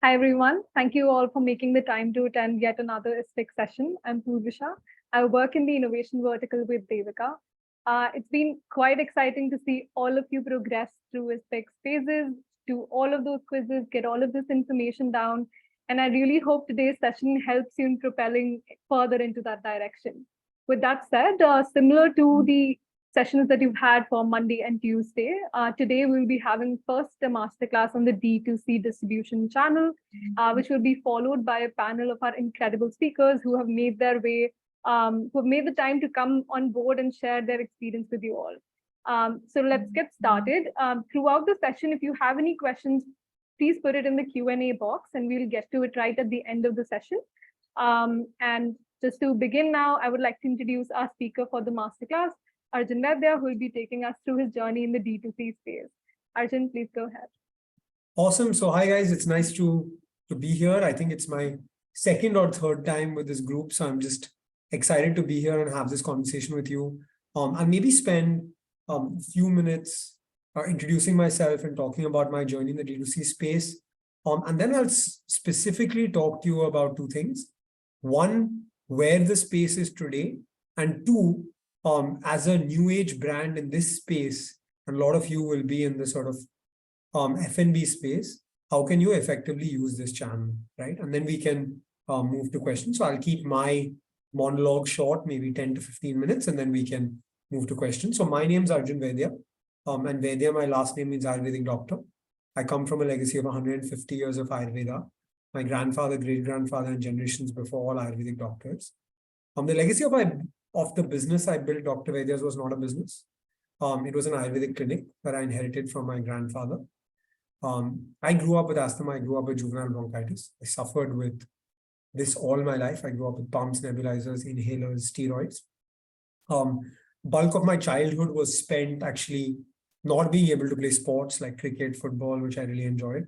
Hi everyone. Thank you all for making the time to attend yet another ISPIC session. I'm Poorvasha. I work in the innovation vertical with Devika. It's been quite exciting to see all of you progress through ISPIC's phases, do all of those quizzes, get all of this information down. And I really hope today's session helps you in propelling further into that direction. With that said, similar to the sessions that you've had for Monday and Tuesday. Today, we'll be having first a masterclass on the D2C distribution channel, which will be followed by a panel of our incredible speakers who have made their way, who have made the time to come on board and share their experience with you all. So let's get started. Throughout the session, if you have any questions, please put it in the Q&A box and we'll get to it right at the end of the session. And just to begin now, I would like to introduce our speaker for the masterclass, Arjun Vaidya, who will be taking us through his journey in the D2C space. Arjun, please go ahead. Awesome. So hi guys, it's nice to be here. I think it's my second or third time with this group. So I'm just excited to be here and have this conversation with you. I'll maybe spend a few minutes introducing myself and talking about my journey in the D2C space. And then I'll specifically talk to you about two things. One, where the space is today, and two, as a new age brand in this space, and a lot of you will be in the sort of F&B space, how can you effectively use this channel, right? And then we can move to questions. So I'll keep my monologue short, maybe 10 to 15 minutes, and then we can move to questions. So my name is Arjun Vaidya, and Vaidya, my last name means Ayurvedic doctor. I come from a legacy of 150 years of Ayurveda. My grandfather, great-grandfather, and generations before, all Ayurvedic doctors. The legacy of the business I built, Dr. Vaidya's, was not a business. It was an Ayurvedic clinic that I inherited from my grandfather. I grew up with asthma. I grew up with juvenile bronchitis. I suffered with this all my life. I grew up with pumps, nebulizers, inhalers, steroids. Bulk of my childhood was spent actually not being able to play sports like cricket, football, which I really enjoyed.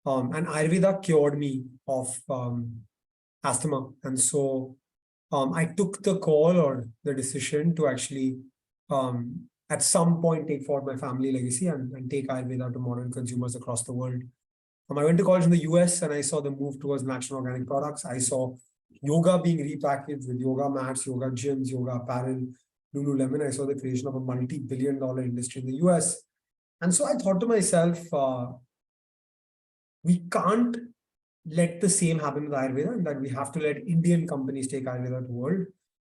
And Ayurveda cured me of asthma. And so I took the call or the decision to actually at some point take forward my family legacy and take Ayurveda to modern consumers across the world. I went to college in the US and I saw the move towards natural organic products. I saw yoga being repackaged with yoga mats, yoga gyms, yoga apparel, Lululemon. I saw the creation of a multi-billion-dollar industry in the US. And so I thought to myself, we can't let the same happen with Ayurveda, and that we have to let Indian companies take Ayurveda to the world.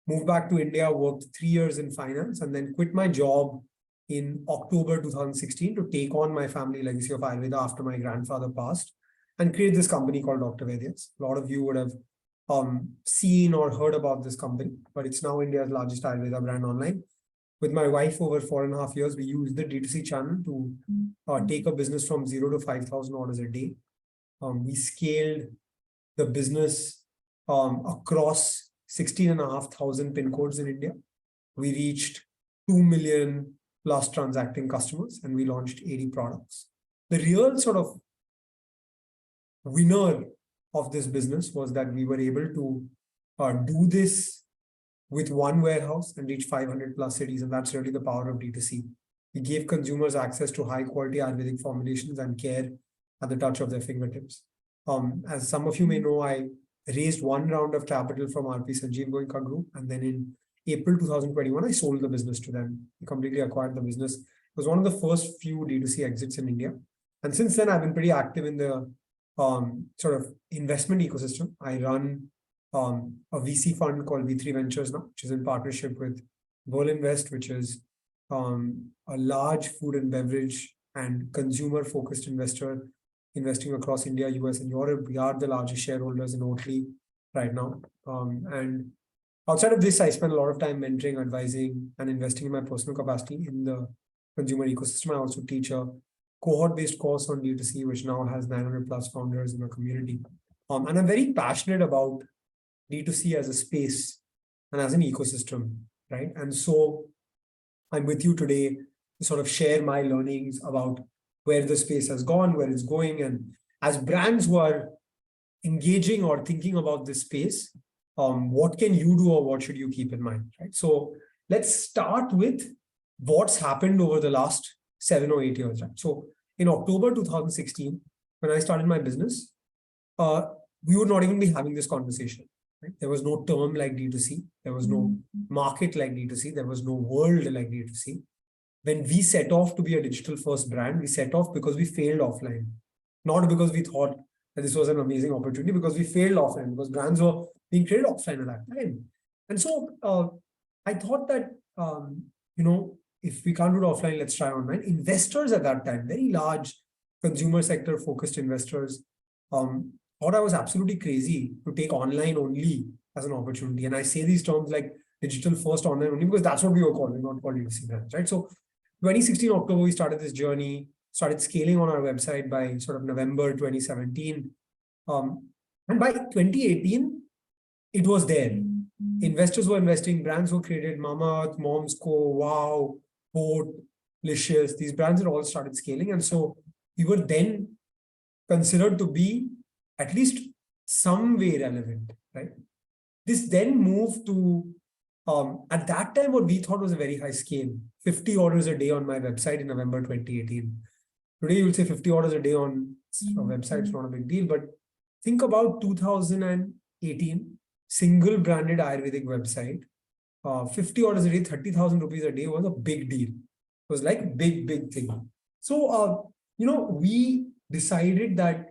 Moved back to India, worked 3 years in finance, and then quit my job in October 2016 to take on my family legacy of Ayurveda after my grandfather passed and create this company called Dr. Vaidya's. A lot of you would have seen or heard about this company, but it's now India's largest Ayurveda brand online. With my wife, over 4.5 years, we used the D2C channel to take a business from 0 to 5,000 orders a day. We scaled the business across 16,500 pin codes in India. We reached 2 million plus transacting customers, and we launched 80 products. The real sort of winner of this business was that we were able to do this with one warehouse and reach 500 plus cities. And that's really the power of D2C. We gave consumers access to high quality Ayurvedic formulations and care at the touch of their fingertips. As some of you may know, I raised one round of capital from RP Sanjeev Goenka Group. And then in April 2021, I sold the business to them. We completely acquired the business. It was one of the first few D2C exits in India. And since then, I've been pretty active in the sort of investment ecosystem. I run a VC fund called V3 Ventures now, which is in partnership with Invest, which is a large food and beverage and consumer-focused investor investing across India, US, and Europe. We are the largest shareholders in Oatmlk right now. And outside of this, I spend a lot of time mentoring, advising, and investing in my personal capacity in the consumer ecosystem. I also teach a cohort-based course on D2C, which now has 900 plus founders in our community. And I'm very passionate about D2C as a space and as an ecosystem, right? And so I'm with you today to sort of share my learnings about where the space has gone, where it's going. And as brands who are engaging or thinking about this space, what can you do or what should you keep in mind, right? So let's start with what's happened over the last 7 or 8 years, right? So in October 2016, when I started my business, we would not even be having this conversation. Right? There was no term like D2C. There was no market like D2C. There was no world like D2C. When we set off to be a digital first brand, we set off because we failed offline. Not because we thought that this was an amazing opportunity, because we failed offline, because brands were being created offline at that time. And so I thought that, if we can't do it offline, let's try online. Investors at that time, very large consumer sector focused investors, thought I was absolutely crazy to take online only as an opportunity. And I say these terms like digital first, online only, because that's what we were calling, not called D2C brands, right? So 2016 October, we started this journey, started scaling on our website by sort of November 2017. And by 2018, it was there. Investors were investing, brands were created, Mamaearth, Mom's Co, Wow, Boat, Licious, these brands had all started scaling. And so we were then considered to be at least some way relevant, right? This then moved to, at that time, what we thought was a very high scale, 50 orders a day on my website in November 2018. Today, you'll say 50 orders a day on a website is not a big deal, but think about 2018, single branded Ayurvedic website, 50 orders a day, 30,000 rupees a day was a big deal. It was like big thing. So, we decided that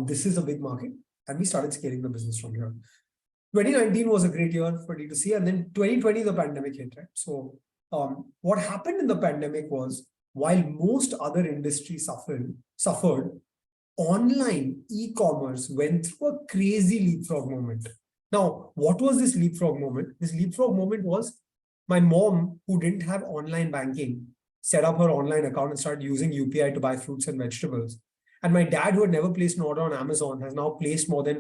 this is a big market and we started scaling the business from here. 2019 was a great year for D2C, and then 2020, the pandemic hit, right? So what happened in the pandemic was, while most other industries suffered, online e-commerce went through a crazy leapfrog moment. Now, what was this leapfrog moment? This leapfrog moment was my mom, who didn't have online banking, set up her online account and started using UPI to buy fruits and vegetables. And my dad, who had never placed an order on Amazon, has now placed more than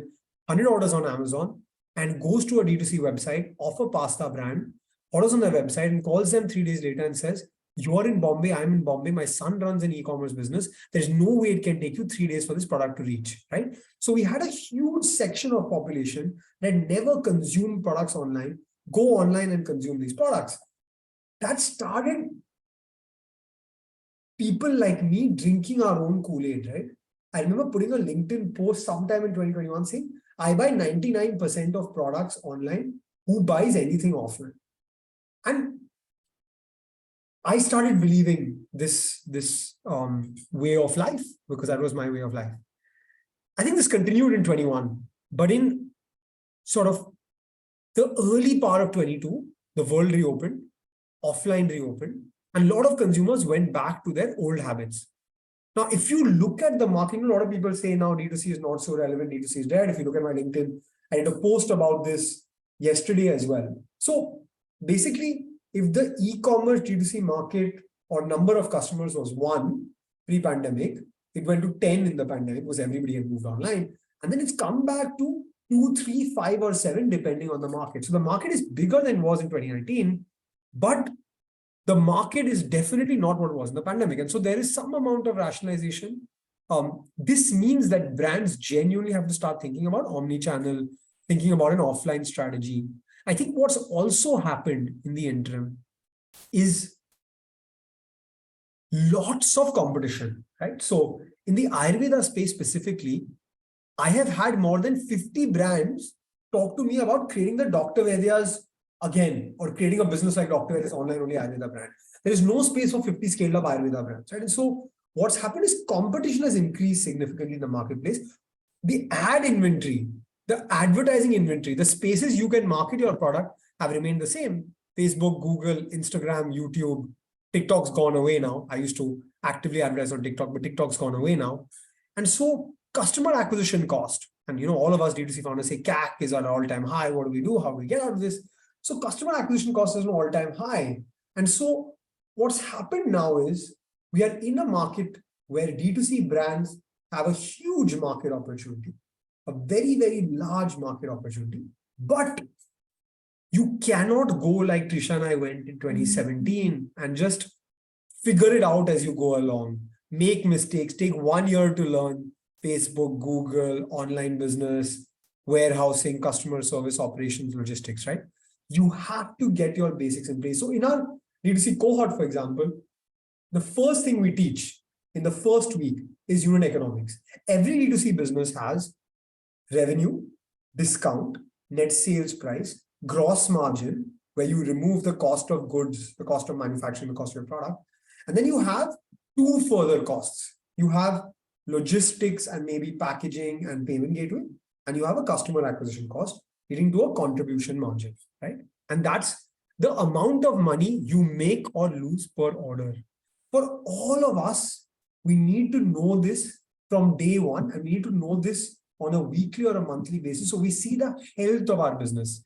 100 orders on Amazon and goes to a D2C website of a pasta brand, orders on their website and calls them 3 days later and says, "You are in Bombay, I'm in Bombay, my son runs an e-commerce business. There's no way it can take you 3 days for this product to reach," right? So we had a huge section of population that never consumed products online, go online and consume these products. That started people like me drinking our own Kool-Aid, right? I remember putting a LinkedIn post sometime in 2021 saying, I buy 99% of products online. Who buys anything offline? And I started believing this way of life, because that was my way of life. I think this continued in 21, but in sort of the early part of 22, the world reopened, offline reopened, and a lot of consumers went back to their old habits. Now, if you look at the market, a lot of people say now D2C is not so relevant, D2C is dead. If you look at my LinkedIn, I did a post about this yesterday as well. So basically, if the e-commerce D2C market or number of customers was 1 pre-pandemic, it went to 10 in the pandemic because everybody had moved online. And then it's come back to 2, 3, 5, or 7, depending on the market. So the market is bigger than it was in 2019, but the market is definitely not what it was in the pandemic. And so there is some amount of rationalization. This means that brands genuinely have to start thinking about omni-channel, thinking about an offline strategy. I think what's also happened in the interim is lots of competition, right? So in the Ayurveda space specifically, I have had more than 50 brands talk to me about creating the Dr. Vaidya's again, or creating a business like Dr. Vaidya's online only Ayurveda brand. There is no space for 50 scaled up Ayurveda brands, right? And so what's happened is competition has increased significantly in the marketplace. The ad inventory, the advertising inventory, the spaces you can market your product have remained the same. Facebook, Google, Instagram, YouTube, TikTok's gone away now. I used to actively advertise on TikTok, but TikTok's gone away now. And so customer acquisition cost, and all of us D2C founders say CAC is at an all-time high. What do we do? How do we get out of this? So customer acquisition cost is an all-time high. And so what's happened now is we are in a market where D2C brands have a huge market opportunity, a very, very large market opportunity. But you cannot go like Trisha and I went in 2017 and just figure it out as you go along, make mistakes, take 1 year to learn Facebook, Google, online business, warehousing, customer service, operations, logistics, right? You have to get your basics in place. So in our D2C cohort, for example, the first thing we teach in the first week is unit economics. Every D2C business has revenue, discount, net sales price, gross margin, where you remove the cost of goods, the cost of manufacturing, the cost of your product. And then you have two further costs. You have logistics and maybe packaging and payment gateway, and you have a customer acquisition cost leading to a contribution margin, right? And that's the amount of money you make or lose per order. For all of us, we need to know this from day one, and we need to know this on a weekly or a monthly basis. So we see the health of our business.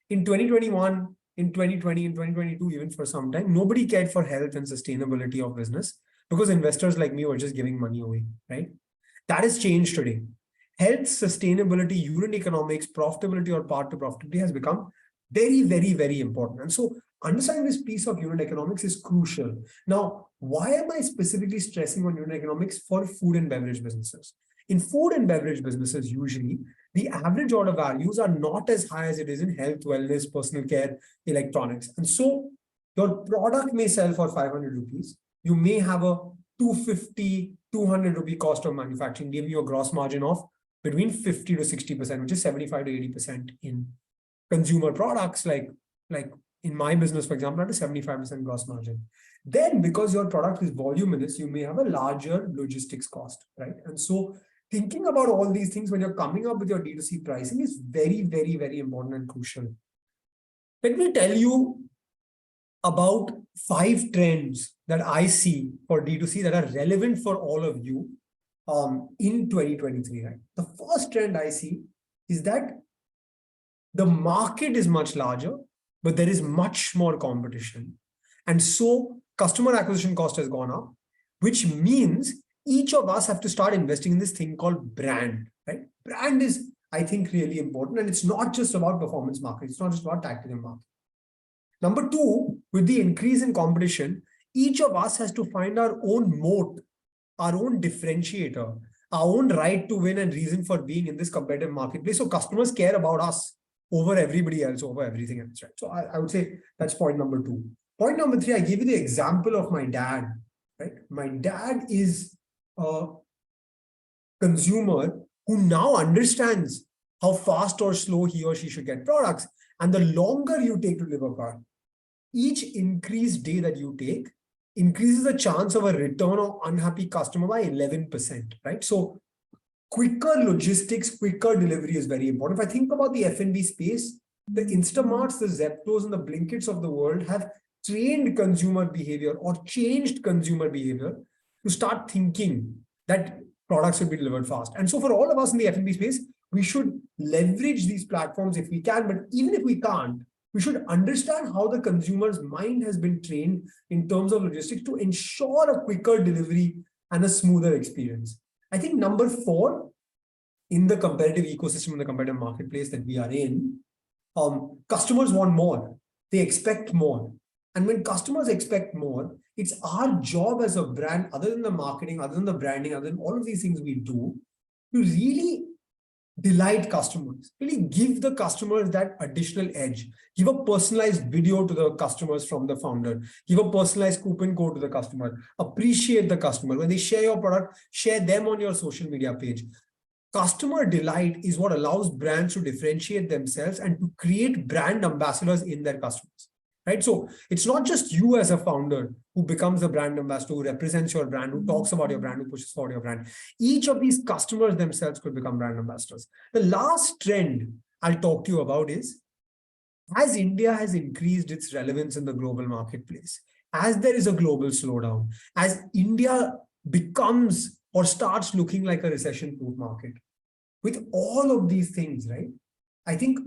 In 2021, in 2020, in 2022, even for some time, nobody cared for health and sustainability of business because investors like me were just giving money away, right? That has changed today. Health, sustainability, unit economics, profitability or path to profitability has become very, very, very important. And so understanding this piece of unit economics is crucial. Now, why am I specifically stressing on unit economics for food and beverage businesses? In food and beverage businesses, usually the average order values are not as high as it is in health, wellness, personal care, electronics. And so your product may sell for 500 rupees. You may have a 250, 200 rupee cost of manufacturing, giving you a gross margin of between 50 to 60%, which is 75 to 80% in consumer products, like in my business, for example, at a 75% gross margin. Then because your product is voluminous, you may have a larger logistics cost, right? And so thinking about all these things when you're coming up with your D2C pricing is very, very, very important and crucial. Let me tell you about 5 trends that I see for D2C that are relevant for all of you in 2023, right? The first trend I see is that the market is much larger, but there is much more competition. And so customer acquisition cost has gone up, which means each of us have to start investing in this thing called brand, right? Brand is, I think, really important. And it's not just about performance marketing. It's not just about tactical marketing. Number 2, with the increase in competition, each of us has to find our own moat, our own differentiator, our own right to win and reason for being in this competitive marketplace. So customers care about us over everybody else, over everything else, right? So I would say that's point number 2. Point number 3, I gave you the example of my dad, right? My dad is a consumer who now understands how fast or slow he or she should get products. And the longer you take to deliver product, each increased day that you take increases the chance of a return of unhappy customer by 11%, right? So quicker logistics, quicker delivery is very important. If I think about the F&B space, the Instamarts, the Zeptos, and the Blinkits of the world have trained consumer behavior or changed consumer behavior to start thinking that products will be delivered fast. And so for all of us in the F&B space, we should leverage these platforms if we can, but even if we can't, we should understand how the consumer's mind has been trained in terms of logistics to ensure a quicker delivery and a smoother experience. I think number 4, in the competitive ecosystem, in the competitive marketplace that we are in, customers want more. They expect more. And when customers expect more, it's our job as a brand, other than the marketing, other than the branding, other than all of these things we do, to really delight customers, really give the customers that additional edge, give a personalized video to the customers from the founder, give a personalized coupon code to the customer, appreciate the customer. When they share your product, share them on your social media page. Customer delight is what allows brands to differentiate themselves and to create brand ambassadors in their customers, right? So it's not just you as a founder who becomes a brand ambassador, who represents your brand, who talks about your brand, who pushes forward your brand. Each of these customers themselves could become brand ambassadors. The last trend I'll talk to you about is, as India has increased its relevance in the global marketplace, as there is a global slowdown, as India becomes or starts looking like a recession-proof market, with all of these things, right? I think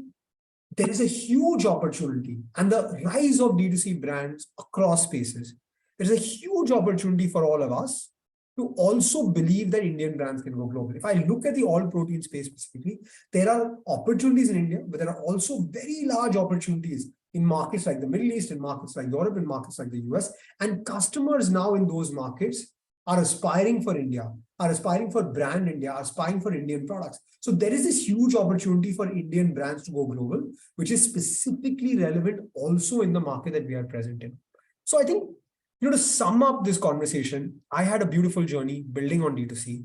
there is a huge opportunity, and the rise of D2C brands across spaces. There's a huge opportunity for all of us to also believe that Indian brands can go global. If I look at the all protein space specifically, there are opportunities in India, but there are also very large opportunities in markets like the Middle East, in markets like Europe, in markets like the US. And customers now in those markets are aspiring for India, are aspiring for brand India, are aspiring for Indian products. So there is this huge opportunity for Indian brands to go global, which is specifically relevant also in the market that we are present in. So I think, to sum up this conversation, I had a beautiful journey building on D2C.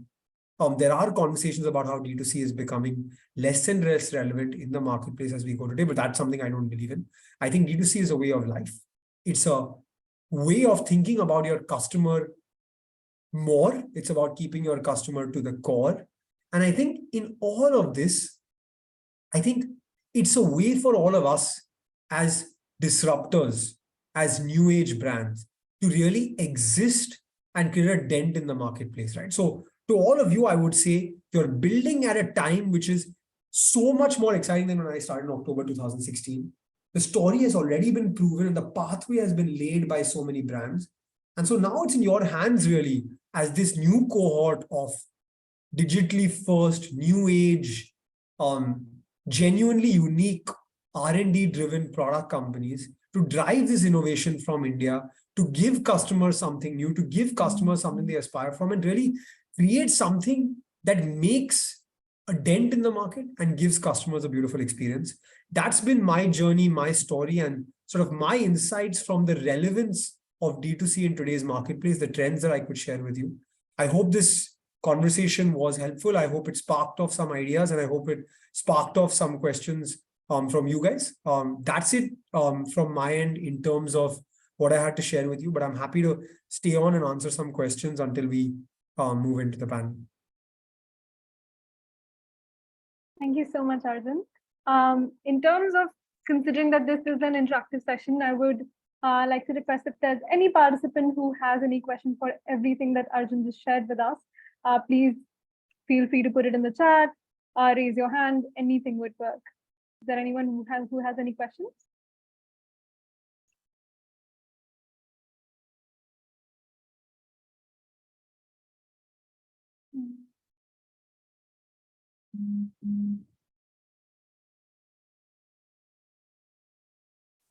There are conversations about how D2C is becoming less and less relevant in the marketplace as we go today, but that's something I don't believe in. I think D2C is a way of life. It's a way of thinking about your customer more. It's about keeping your customer to the core. And I think in all of this, I think it's a way for all of us as disruptors, as new age brands, to really exist and create a dent in the marketplace, right? So to all of you, I would say you're building at a time which is so much more exciting than when I started in October 2016. The story has already been proven and the pathway has been laid by so many brands. And so now it's in your hands really as this new cohort of digitally first, new age, genuinely unique R&D driven product companies to drive this innovation from India, to give customers something new, to give customers something they aspire from, and really create something that makes a dent in the market and gives customers a beautiful experience. That's been my journey, my story, and sort of my insights from the relevance of D2C in today's marketplace, the trends that I could share with you. I hope this conversation was helpful. I hope it sparked off some ideas, and I hope it sparked off some questions from you guys. That's it from my end in terms of what I had to share with you, but I'm happy to stay on and answer some questions until we move into the panel. Thank you so much, Arjun. In terms of considering that this is an interactive session, I would like to request if there's any participant who has any question for everything that Arjun just shared with us, please feel free to put it in the chat, raise your hand, anything would work. Is there anyone who has any questions?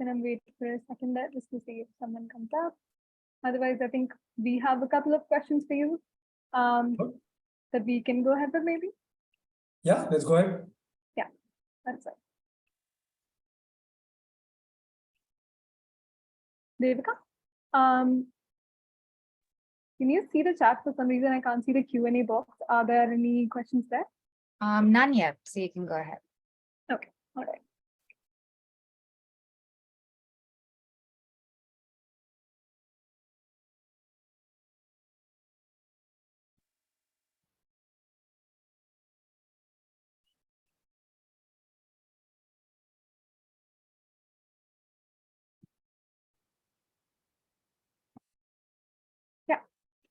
Then I'm waiting for a second there just to see if someone comes up. Otherwise, I think we have a couple of questions for you that we can go ahead with maybe. Yeah, let's go ahead. Yeah, that's it. Devika, can you see the chat? For some reason, I can't see the Q&A box. Are there any questions there? None yet, so you can go ahead. Okay, all right.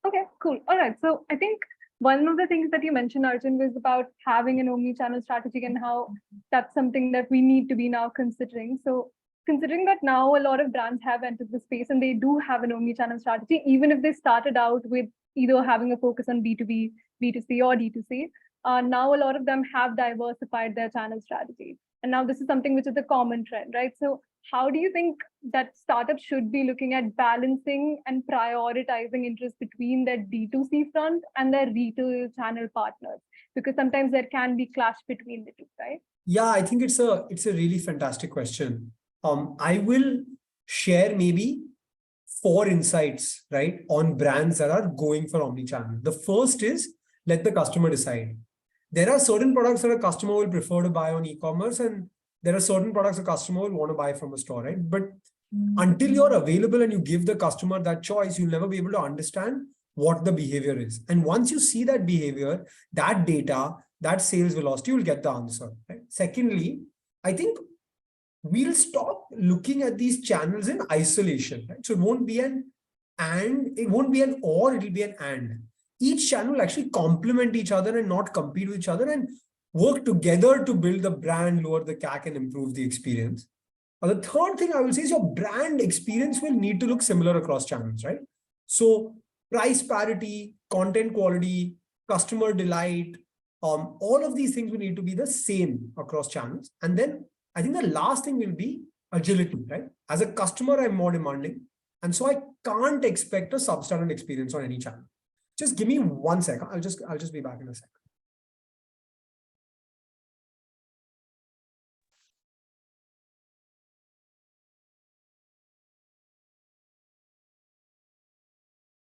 Okay, cool. All right. So I think one of the things that you mentioned, Arjun, was about having an omni-channel strategy and how that's something that we need to be now considering. So considering that now a lot of brands have entered the space and they do have an omni-channel strategy, even if they started out with either having a focus on B2B, B2C, or D2C, now a lot of them have diversified their channel strategy. And now this is something which is a common trend, right? So how do you think that startups should be looking at balancing and prioritizing interest between their D2C front and their retail channel partners? Because sometimes there can be clash between the two, right? Yeah, I think it's a really fantastic question. I will share maybe 4 insights, right, on brands that are going for omnichannel. The first is let the customer decide. There are certain products that a customer will prefer to buy on e-commerce, and there are certain products a customer will want to buy from a store, right? But until you're available and you give the customer that choice, you'll never be able to understand what the behavior is. And once you see that behavior, that data, that sales velocity, you'll get the answer, right? Secondly, I think we'll stop looking at these channels in isolation, right? So it won't be an and, it won't be an or, it'll be an and. Each channel will actually complement each other and not compete with each other, and work together to build the brand, lower the CAC, and improve the experience. The third thing I will say is your brand experience will need to look similar across channels, right? So price parity, content quality, customer delight, all of these things will need to be the same across channels. And then I think the last thing will be agility, right? As a customer, I'm more demanding. And so I can't expect a substandard experience on any channel. Just give me 1 second. I'll just be back in a second.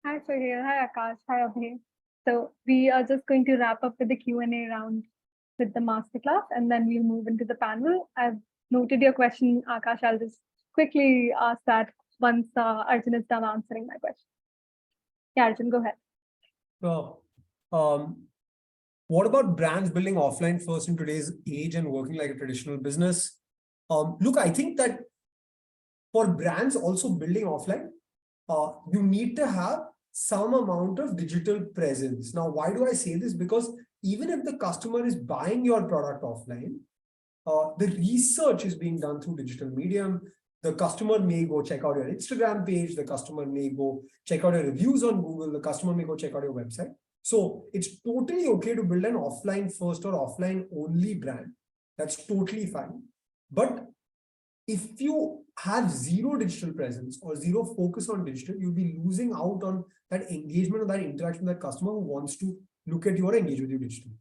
Hi, Sohil. Hi, Akash. Hi, Abhay. So we are just going to wrap up with the Q&A round with the masterclass, and then we'll move into the panel. I've noted your question, Akash. I'll just quickly ask that once Arjun is done answering my question. Yeah, Arjun, go ahead. So, what about brands building offline first in today's age and working like a traditional business? Look, I think that for brands also building offline, you need to have some amount of digital presence. Now, why do I say this? Because even if the customer is buying your product offline, the research is being done through digital medium. The customer may go check out your Instagram page. The customer may go check out your reviews on Google. The customer may go check out your website. So it's totally okay to build an offline first or offline only brand. That's totally fine. But if you have zero digital presence or zero focus on digital, you'll be losing out on that engagement or that interaction with that customer who wants to look at you or engage with you digitally.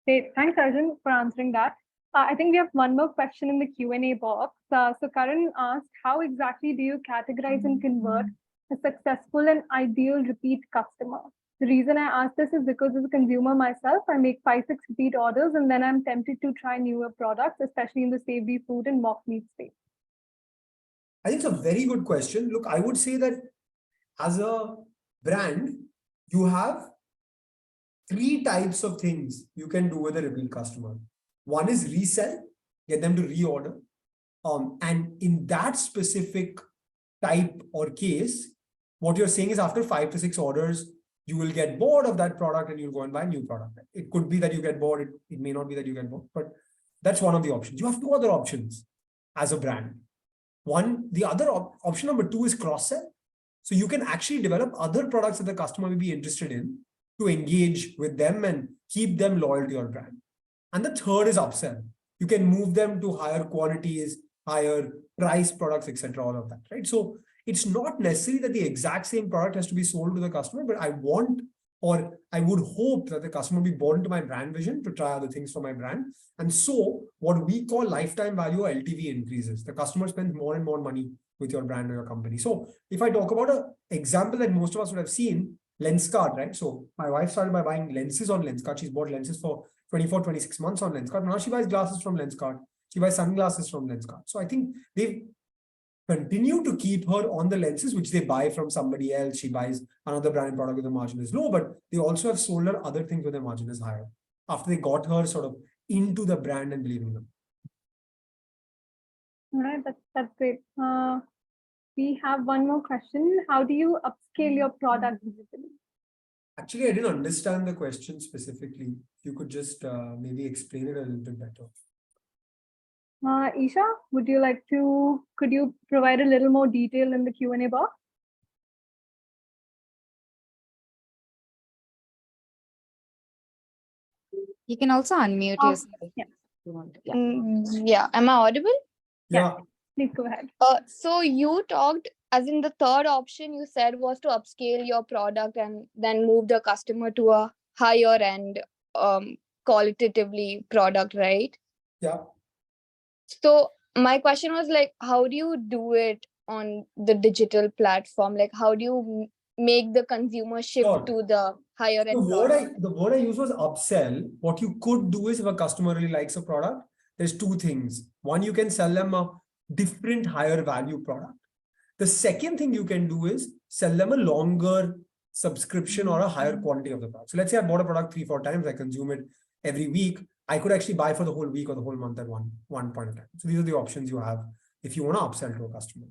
Great. Thanks, Arjun, for answering that. I think we have one more question in the Q&A box. So Karan asked, how exactly do you categorize and convert a successful and ideal repeat customer? The reason I ask this is because as a consumer myself, I make 5-6 repeat orders, and then I'm tempted to try newer products, especially in the savory food and mock meat space. I think it's a very good question. Look, I would say that as a brand, you have 3 types of things you can do with a repeat customer. One is resell, get them to reorder. And in that specific type or case, what you're saying is after 5 to 6 orders, you will get bored of that product and you'll go and buy a new product. It could be that you get bored. It may not be that you get bored, but that's one of the options. You have 2 other options as a brand. The other option number 2 is cross-sell. So you can actually develop other products that the customer may be interested in to engage with them and keep them loyal to your brand. And the third is upsell. You can move them to higher quantities, higher price products, etc. All of that, right? So it's not necessary that the exact same product has to be sold to the customer, but I want, or I would hope that the customer be bought into my brand vision to try other things for my brand. And so what we call lifetime value or LTV increases. The customer spends more and more money with your brand or your company. So if I talk about an example that most of us would have seen, Lenskart, right? So my wife started by buying lenses on Lenskart. She's bought lenses for 24, 26 months on Lenskart. Now she buys glasses from Lenskart. She buys sunglasses from Lenskart. So I think they've continued to keep her on the lenses, which they buy from somebody else. She buys another brand product with the margin is low, but they also have sold her other things where the margin is higher after they got her sort of into the brand and believing them. All right, that's great. We have one more question. How do you upscale your product digitally? Actually, I didn't understand the question specifically. If you could just maybe explain it a little bit better. Isha, could you provide a little more detail in the Q&A box? You can also unmute yourself. Yeah. If you want to. Yeah. Am I audible? Yeah. Please go ahead. So you talked, as in the third option you said was to upscale your product and then move the customer to a higher end qualitatively product, right? Yeah. So my question was like, how do you do it on the digital platform? Like, how do you make the consumer shift Sure. to the higher end product? The word I used was upsell. What you could do is if a customer really likes a product, there's 2 things. One, you can sell them a different higher value product. The second thing you can do is sell them a longer subscription or a higher quantity of the product. So let's say I bought a product 3-4 times, I consume it every week. I could actually buy for the whole week or the whole month at one point in time. So these are the options you have if you want to upsell to a customer.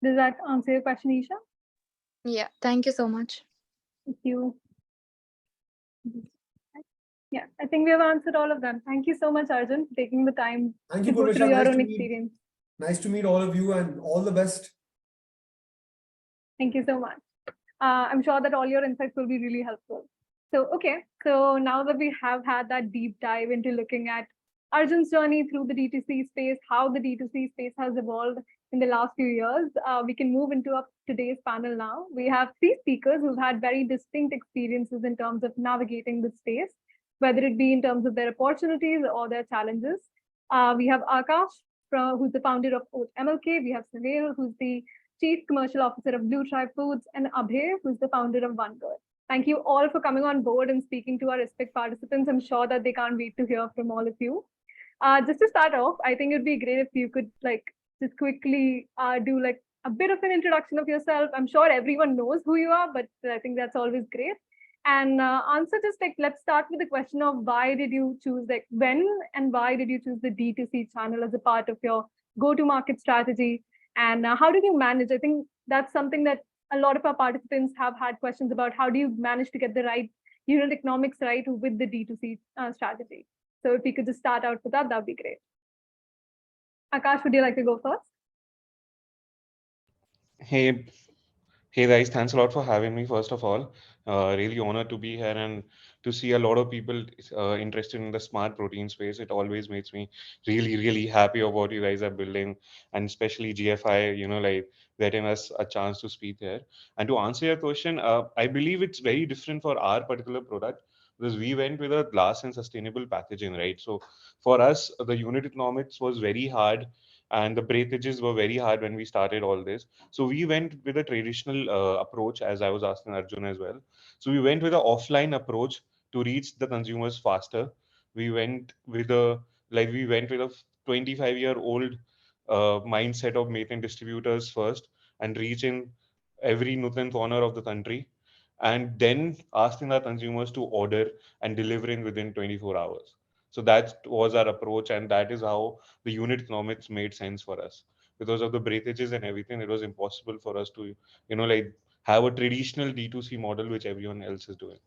Does that answer your question, Isha? Yeah. Thank you so much. Thank you. Yeah, I think we have answered all of them. Thank you so much, Arjun, for taking the time Thank to you, go Poorvasha. through your Nice own to meet- experience. Nice to meet all of you and all the best. Thank you so much. I'm sure that all your insights will be really helpful. So now that we have had that deep dive into looking at Arjun's journey through the D2C space, how the D2C space has evolved in the last few years, we can move into today's panel now. We have 3 speakers who've had very distinct experiences in terms of navigating the space, whether it be in terms of their opportunities or their challenges. We have Akash, who's the founder of Oatmlk. We have Sohil, who's the Chief Commercial Officer of Blue Tribe Foods, and Abhay, who's the founder of OneGood. Thank you all for coming on board and speaking to our respect participants. I'm sure that they can't wait to hear from all of you. Just to start off, I think it'd be great if you could just quickly do a bit of an introduction of yourself. I'm sure everyone knows who you are, but I think that's always great. And answer just let's start with the question of why did you choose when and why did you choose the D2C channel as a part of your go-to-market strategy? And how did you manage? I think that's something that a lot of our participants have had questions about. How do you manage to get the right unit economics right with the D2C strategy? So if we could just start out with that, that'd be great. Akash, would you like to go first? Hey guys, thanks a lot for having me. First of all, really honored to be here and to see a lot of people interested in the smart protein space. It always makes me really happy of what you guys are building, and especially GFI, letting us a chance to speak here. And to answer your question, I believe it's very different for our particular product because we went with a glass and sustainable packaging, right? So for us, the unit economics was very hard and the breakages were very hard when we started all this. So we went with a traditional approach, as I was asking Arjun as well. So we went with an offline approach to reach the consumers faster. We went with a 25-year-old mindset of making distributors first and reaching every nook and corner of the country, and then asking our consumers to order and delivering within 24 hours. So that was our approach, and that is how the unit economics made sense for us. Because of the breakages and everything, it was impossible for us to, have a traditional D2C model which everyone else is doing.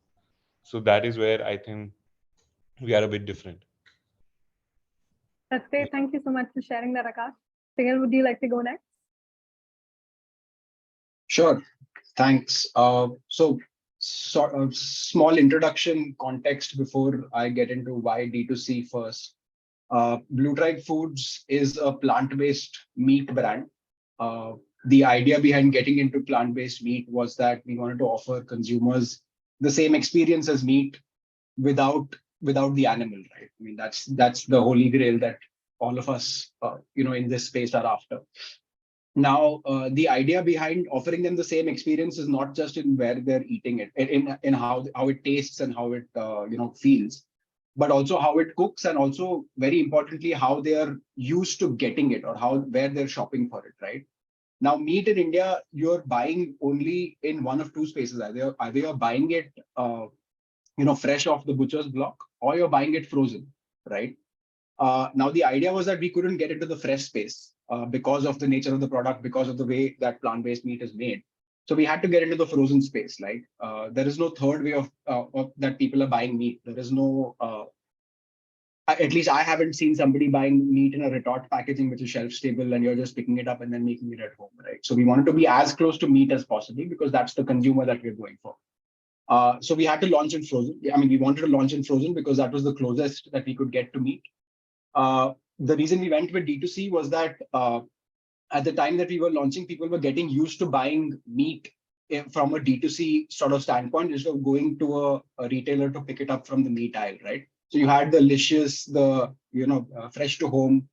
So that is where I think we are a bit different. That's great. Thank you so much for sharing that, Akash. Sohil, would you like to go next? Sure. Thanks. Small introduction context before I get into why D2C first. Blue Tribe Foods is a plant-based meat brand. The idea behind getting into plant-based meat was that we wanted to offer consumers the same experience as meat without the animal, right? I mean, that's the holy grail that all of us, in this space are after. Now, the idea behind offering them the same experience is not just in where they're eating it, in how it tastes and how it feels, but also how it cooks, and also very importantly how they are used to getting it or where they're shopping for it. Right now, meat in India, you're buying only in one of two spaces. Either you're buying it, fresh off the butcher's block, or you're buying it frozen. Right now, the idea was that we couldn't get into the fresh space. Because of the nature of the product, because of the way that plant-based meat is made. So we had to get into the frozen space. There is no third way of that people are buying meat. There is no, at least I haven't seen somebody buying meat in a retort packaging, which is shelf stable, and you're just picking it up and then making it at home, right? So we wanted to be as close to meat as possible because that's the consumer that we're going for. So we had to launch in frozen. I mean, we wanted to launch in frozen because that was the closest that we could get to meat. The reason we went with D2C was that at the time that we were launching, people were getting used to buying meat from a D2C sort of standpoint instead of going to a retailer to pick it up from the meat aisle, right? So you had the Licious, fresh to home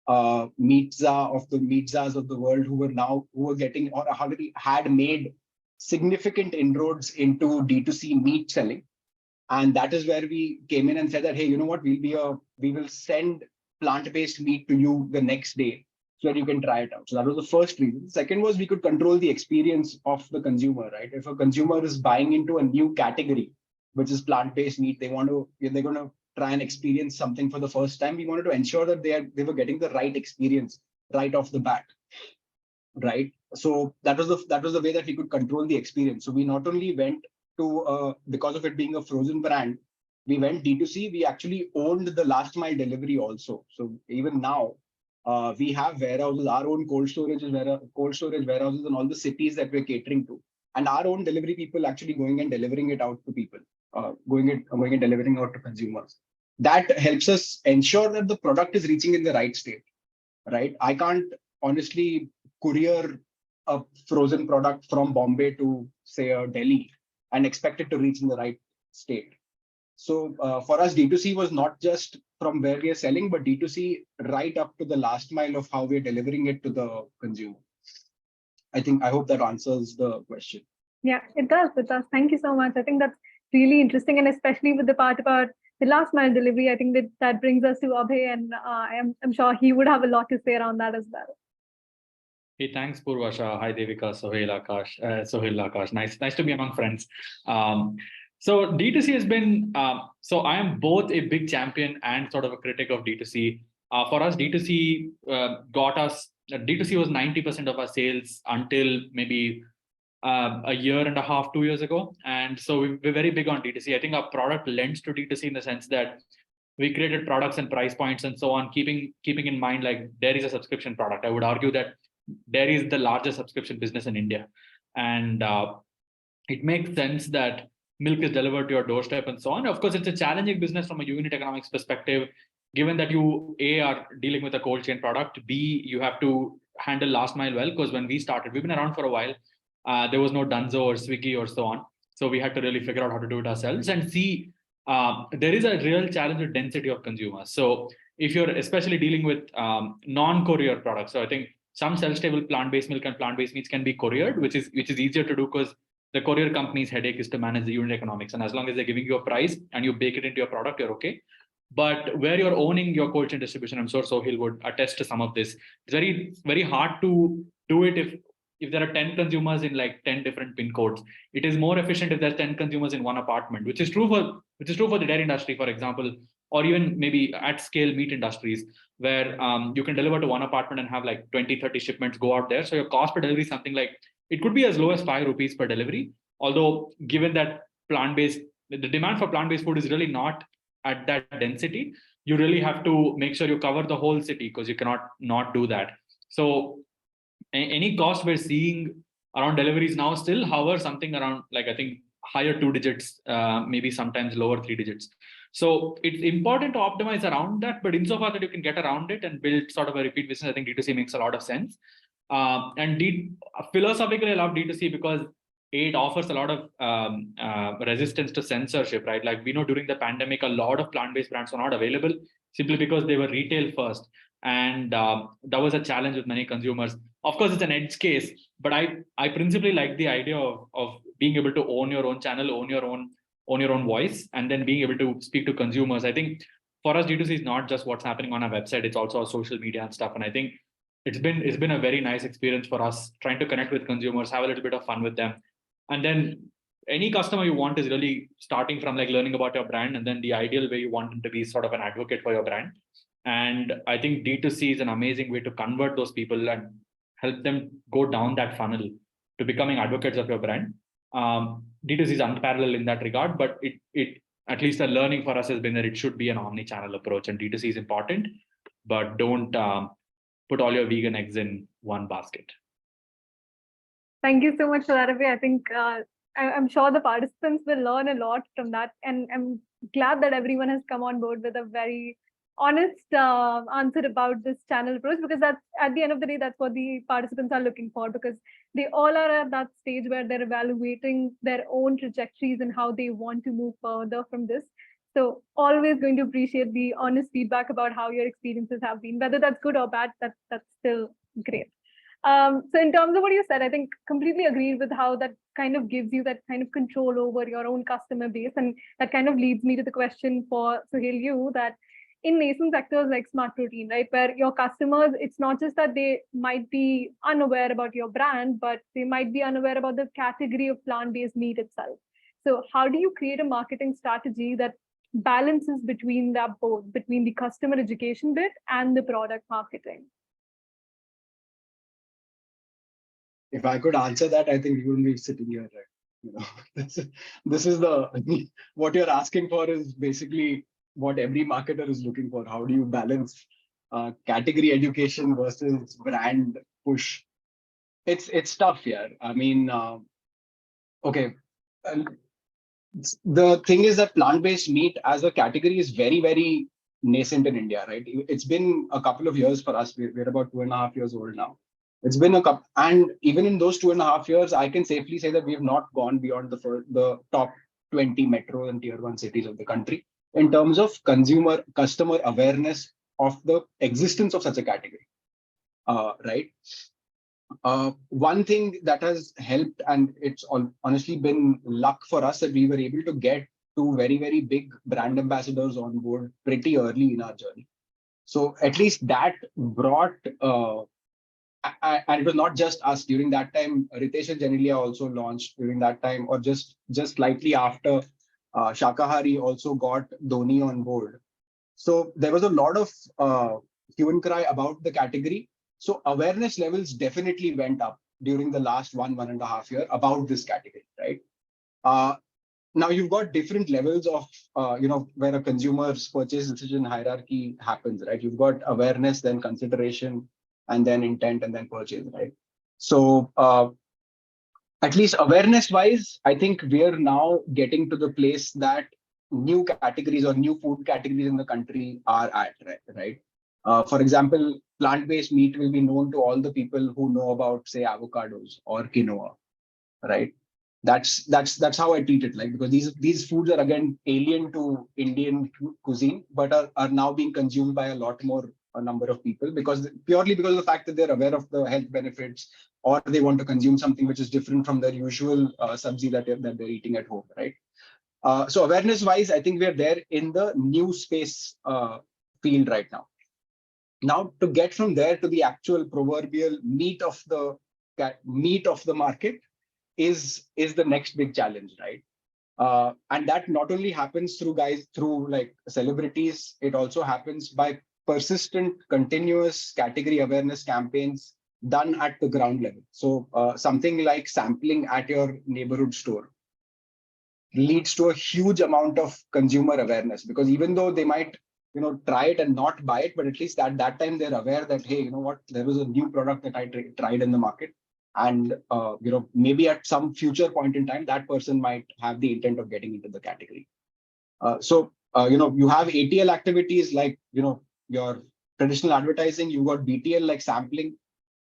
meatzas of the world who were getting or already had made significant inroads into D2C meat selling. And that is where we came in and said that, hey, you know what, we will send plant-based meat to you the next day so that you can try it out. So that was the first reason. Second was we could control the experience of the consumer, right? If a consumer is buying into a new category, which is plant-based meat, they're going to try and experience something for the first time. We wanted to ensure that they were getting the right experience right off the bat, right? So that was the way that we could control the experience. So we not only went to, because of it being a frozen brand, we went D2C. We actually owned the last mile delivery also. So even now, we have warehouses, our own cold storage warehouses in all the cities that we're catering to, and our own delivery people actually going and delivering it out to people, going and delivering out to consumers. That helps us ensure that the product is reaching in the right state, right? I can't honestly courier a frozen product from Bombay to, say, Delhi and expect it to reach in the right state. So for us, D2C was not just from where we are selling, but D2C right up to the last mile of how we're delivering it to the consumer. I hope that answers the question. Yeah, it does. It does. Thank you so much. I think that's really interesting, and especially with the part about the last mile delivery, I think that brings us to Abhay, and I'm sure he would have a lot to say around that as well. Hey, thanks, Poorvasha. Hi, Devika, Sohil, Akash. Sohil, Akash. Nice to be among friends. So D2C has been, so I am both a big champion and sort of a critic of D2C. For us, D2C D2C was 90% of our sales until maybe a year and a half, 2 years ago. And so we're very big on D2C. I think our product lends to D2C in the sense that we created products and price points and so on, keeping in mind like dairy is a subscription product. I would argue that dairy is the largest subscription business in India. And it makes sense that milk is delivered to your doorstep and so on. Of course, it's a challenging business from a unit economics perspective, given that you A, are dealing with a cold chain product, B, you have to handle last mile well, because when we started, we've been around for a while, there was no Dunzo or Swiggy or so on. So we had to really figure out how to do it ourselves. And C, there is a real challenge with density of consumers. So if you're especially dealing with non-courier products, so I think some shelf-stable plant-based milk and plant-based meats can be couriered, which is easier to do because the courier company's headache is to manage the unit economics. And as long as they're giving you a price and you bake it into your product, you're okay. But where you're owning your cold chain distribution, I'm sure Sohil would attest to some of this. It's very, very hard to do it if there are 10 consumers in like 10 different pin codes. It is more efficient if there's 10 consumers in one apartment, which is true for the dairy industry, for example, or even maybe at scale meat industries, where you can deliver to one apartment and have like 20, 30 shipments go out there. So your cost per delivery is something like, it could be as low as 5 rupees per delivery. Although given that the demand for plant-based food is really not at that density, you really have to make sure you cover the whole city because you cannot not do that. So any cost we're seeing around deliveries now still hover something around like, I think higher 2 digits, maybe sometimes lower 3 digits. So it's important to optimize around that, but insofar that you can get around it and build sort of a repeat business, I think D2C makes a lot of sense. And philosophically, I love D2C because it offers a lot of resistance to censorship, right? Like we know during the pandemic, a lot of plant-based brands were not available simply because they were retail first. And that was a challenge with many consumers. Of course, it's an edge case, but I principally like the idea of being able to own your own channel, own your own voice, and then being able to speak to consumers. I think for us, D2C is not just what's happening on our website, it's also our social media and stuff. And I think it's been a very nice experience for us trying to connect with consumers, have a little bit of fun with them. And then any customer you want is really starting from like learning about your brand. And then the ideal way you want them to be sort of an advocate for your brand. And I think D2C is an amazing way to convert those people and help them go down that funnel to becoming advocates of your brand. D2C is unparalleled in that regard, but it at least the learning for us has been that it should be an omni-channel approach, and D2C is important, but don't put all your vegan eggs in one basket. Thank you so much for that, Abhay. I think I'm sure the participants will learn a lot from that, and I'm glad that everyone has come on board with a very honest answer about this channel approach, because that's at the end of the day, that's what the participants are looking for, because they all are at that stage where they're evaluating their own trajectories and how they want to move further from this. So always going to appreciate the honest feedback about how your experiences have been, whether that's good or bad, that's still great. So in terms of what you said, I think completely agreed with how that kind of gives you that kind of control over your own customer base. And that kind of leads me to the question for Sohil, you, that in nascent sectors like smart protein, right, where your customers, it's not just that they might be unaware about your brand, but they might be unaware about the category of plant-based meat itself. So how do you create a marketing strategy that balances between between the customer education bit and the product marketing? If I could answer that, I think we wouldn't be sitting here, right? You know, this is what you're asking for is basically what every marketer is looking for. How do you balance category education versus brand push? It's tough here. I mean, okay. The thing is that plant-based meat as a category is very, very nascent in India, right? It's been a couple of years for us. We're about 2.5 years old now. It's been a couple, and even in those 2.5 years, I can safely say that we have not gone beyond the top 20 metro and tier 1 cities of the country in terms of customer awareness of the existence of such a category, right? One thing that has helped, and it's honestly been luck for us, that we were able to get two very, very big brand ambassadors on board pretty early in our journey. So at least that brought, and it was not just us during that time. Ritesh and Janelia also launched during that time, or just slightly after. Shakahari also got Dhoni on board. So there was a lot of hue and cry about the category. So awareness levels definitely went up during the last 1.5 year about this category, right? Now you've got different levels of, where a consumer's purchase decision hierarchy happens, right? You've got awareness, then consideration, and then intent, and then purchase, right? So at least awareness wise, I think we're now getting to the place that new categories or new food categories in the country are at, right? For example, plant-based meat will be known to all the people who know about, say, avocados or quinoa, right? That's how I treat it, like, because these foods are again alien to Indian cuisine, but are now being consumed by a lot more a number of people purely because of the fact that they're aware of the health benefits, or they want to consume something which is different from their usual sabzi that they're eating at home, right? So awareness wise, I think we're there in the new space field right now. Now to get from there to the actual proverbial meat of the market is the next big challenge, right? And that not only happens through like celebrities, it also happens by persistent, continuous category awareness campaigns done at the ground level. So something like sampling at your neighborhood store leads to a huge amount of consumer awareness, because even though they might try it and not buy it, but at least at that time they're aware that, hey, you know what, there was a new product that I tried in the market, and maybe at some future point in time that person might have the intent of getting into the category. So you have ATL activities like your traditional advertising. You got BTL like sampling.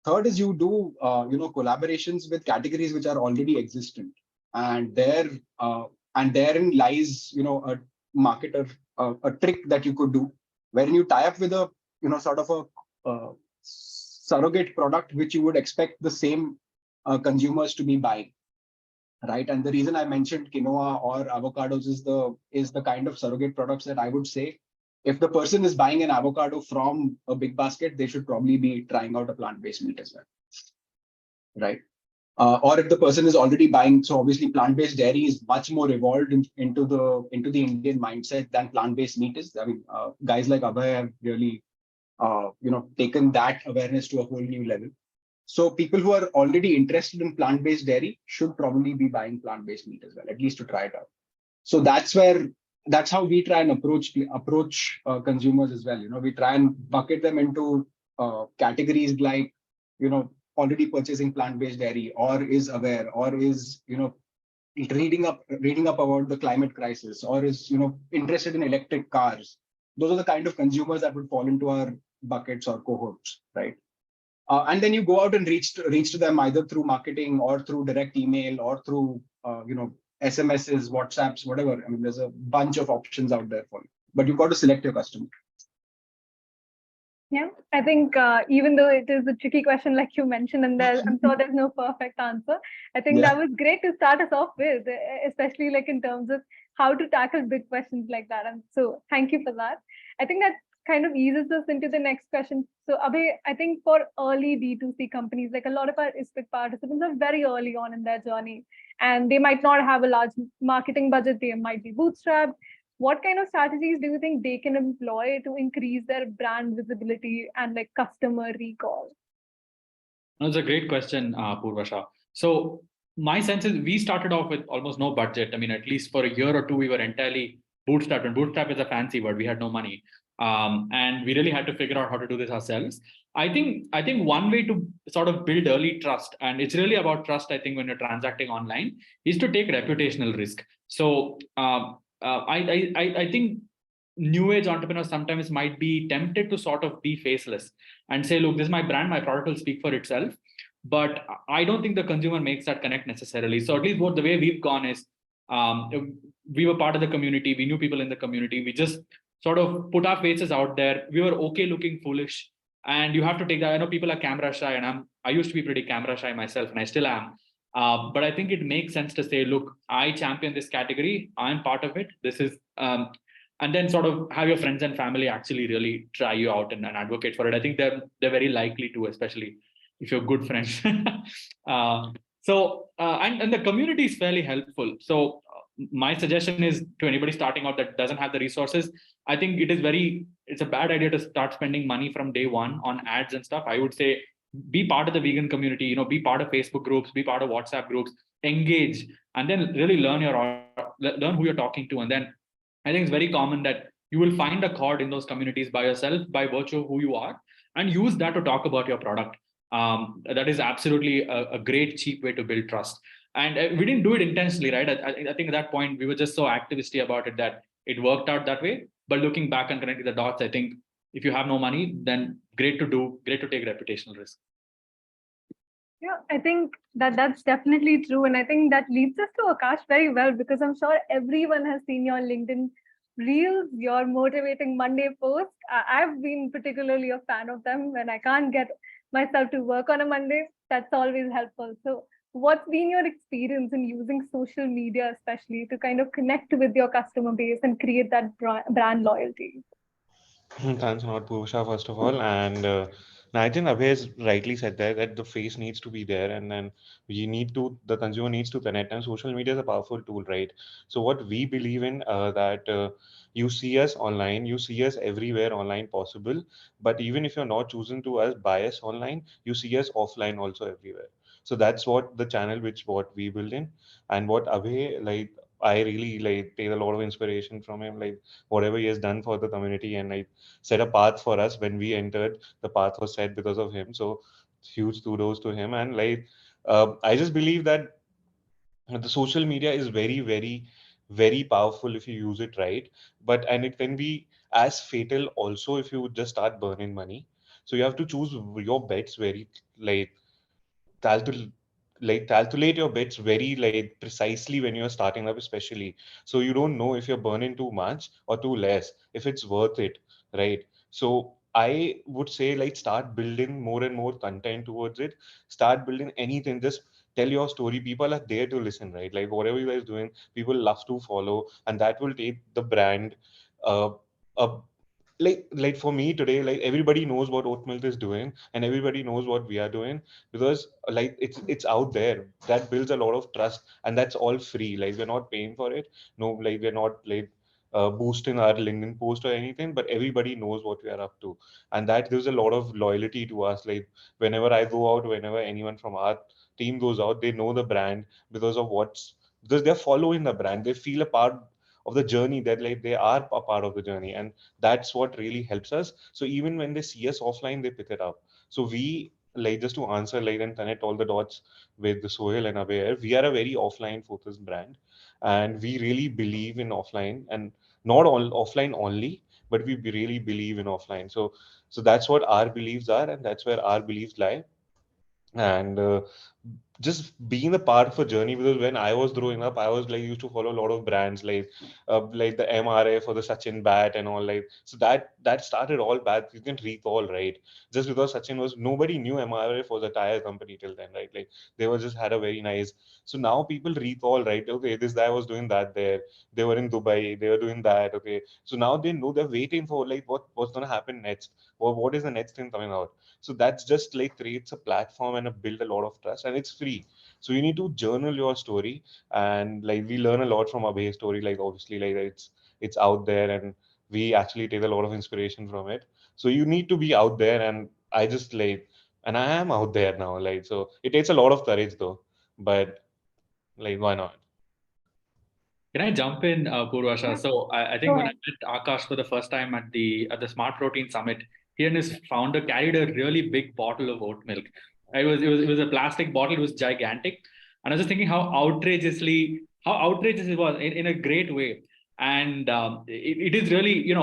Third is you do collaborations with categories which are already existent, and therein lies a marketer a trick that you could do, wherein you tie up with a sort of a surrogate product which you would expect the same consumers to be buying, right? And the reason I mentioned quinoa or avocados is the kind of surrogate products that I would say, if the person is buying an avocado from a big basket, they should probably be trying out a plant-based meat as well, right? Or if the person is already buying, so obviously plant-based dairy is much more evolved into the Indian mindset than plant-based meat is. I mean, guys like Abhay have really taken that awareness to a whole new level. So people who are already interested in plant-based dairy should probably be buying plant-based meat as well, at least to try it out. So that's how we try and approach consumers as well. We try and bucket them into categories like already purchasing plant-based dairy, or is aware, or is reading up about the climate crisis, or is interested in electric cars. Those are the kind of consumers that would fall into our buckets or cohorts, right? And then you go out and reach to them either through marketing or through direct email or through SMSs, WhatsApps, whatever. I mean, there's a bunch of options out there for you, but you've got to select your customer. Yeah, I think even though it is a tricky question, like you mentioned, and I'm sure there's no perfect answer, I think that was great to start us off with, especially like in terms of how to tackle big questions like that. And so thank you for that. I think that kind of eases us into the next question. So Abhay, I think for early D2C companies, like a lot of our ISPIC participants are very early on in their journey, and they might not have a large marketing budget. They might be bootstrapped. What kind of strategies do you think they can employ to increase their brand visibility and like customer recall? That's a great question, Poorvasha. So my sense is we started off with almost no budget. I mean, at least for a year or two, we were entirely bootstrapped, and bootstrap is a fancy word. We had no money. And we really had to figure out how to do this ourselves. I think one way to sort of build early trust, and it's really about trust, I think, when you're transacting online, is to take reputational risk. So I think new age entrepreneurs sometimes might be tempted to sort of be faceless and say, look, this is my brand, my product will speak for itself. But I don't think the consumer makes that connect necessarily. So at least the way we've gone is we were part of the community. We knew people in the community. We just sort of put our faces out there. We were okay looking foolish. And you have to take that. I know people are camera shy, and I used to be pretty camera shy myself, and I still am. But I think it makes sense to say, look, I champion this category. I'm part of it. This is, and then sort of have your friends and family actually really try you out and advocate for it. I think they're very likely to, especially if you're good friends. And the community is fairly helpful. So my suggestion is to anybody starting out that doesn't have the resources, I think it's a bad idea to start spending money from day one on ads and stuff. I would say be part of the vegan community, be part of Facebook groups, be part of WhatsApp groups, engage, and then really learn who you're talking to. And then I think it's very common that you will find a chord in those communities by yourself by virtue of who you are, and use that to talk about your product. That is absolutely a great cheap way to build trust. And we didn't do it intentionally, right? I think at that point we were just so activisty about it that it worked out that way. But looking back and connecting the dots, I think if you have no money, then great to take reputational risk. Yeah, I think that's definitely true. And I think that leads us to Akash very well, because I'm sure everyone has seen your LinkedIn reels, your motivating Monday posts. I've been particularly a fan of them when I can't get myself to work on a Monday. That's always helpful. So what's been your experience in using social media, especially to kind of connect with your customer base and create that brand loyalty? Thanks a lot, Poorvasha, first of all. And I think Abhay has rightly said that the face needs to be there, and then the consumer needs to connect. And social media is a powerful tool, right? So what we believe in, that you see us online, you see us everywhere online possible. But even if you're not choosing to buy us online, you see us offline also everywhere. So that's what the channel what we build in, and what Abhay, like, I really like take a lot of inspiration from him, like whatever he has done for the community, and like set a path for us when we entered. The path was set because of him. So huge kudos to him. And like, I just believe that the social media is very, very, very powerful if you use it right. And it can be as fatal also if you just start burning money. So you have to choose your bets very, like, calcul- calculate your bets very, like, precisely when you're starting up, especially, so you don't know if you're burning too much or too less, if it's worth it, right? So I would say, like, start building more and more content towards it. Start building anything, just tell your story. People are there to listen, right? Like, whatever you guys doing, people love to follow, and that will take the brand uh, up. Like for me today, like, everybody knows what Oatmlk is doing, and everybody knows what we are doing, because like it's out there. That builds a lot of trust, and that's all free. Like, we're not paying for it. No, like, we're not like boosting our LinkedIn post or anything, but everybody knows what we are up to, and that gives a lot of loyalty to us. Like, whenever I go out, whenever anyone from our team goes out, they know the brand because they're following the brand. They feel a part of the journey, that like they are a part of the journey, and that's what really helps us. So even when they see us offline, they pick it up. So we, like, just to answer, like, and connect all the dots with the Sohil and Abhay, we are a very offline focused brand, and we really believe in offline, and not all offline only, but we really believe in offline. So that's what our beliefs are, and that's where our beliefs lie. And just being a part of a journey, because when I was growing up, I was like used to follow a lot of brands, like the MRF or the Sachin bat and all. Like, so that started all bad. You can recall, right? Just because Sachin was, nobody knew MRF was a tire company till then, right? Like, they were just had a very nice. So now people recall, right? Okay, this guy was doing that there. They were in Dubai, they were doing that. Okay, so now they know, they're waiting for, like, what's gonna happen next, or what is the next thing coming out. So that's just like creates a platform and build a lot of trust, and it's free. So you need to journal your story, and like we learn a lot from Abhay's story. Like, obviously, like, it's out there, and we actually take a lot of inspiration from it. So you need to be out there, and I just like, and I am out there now. Like, so it takes a lot of courage though, but like, why not? Can I jump in, Poorvasha? Yeah, So I go think when I ahead. met Akash for the first time at the Smart Protein Summit, he and his founder carried a really big bottle of oat milk. It was a plastic bottle. It was gigantic, and I was just thinking how outrageous it was in a great way. And it is really,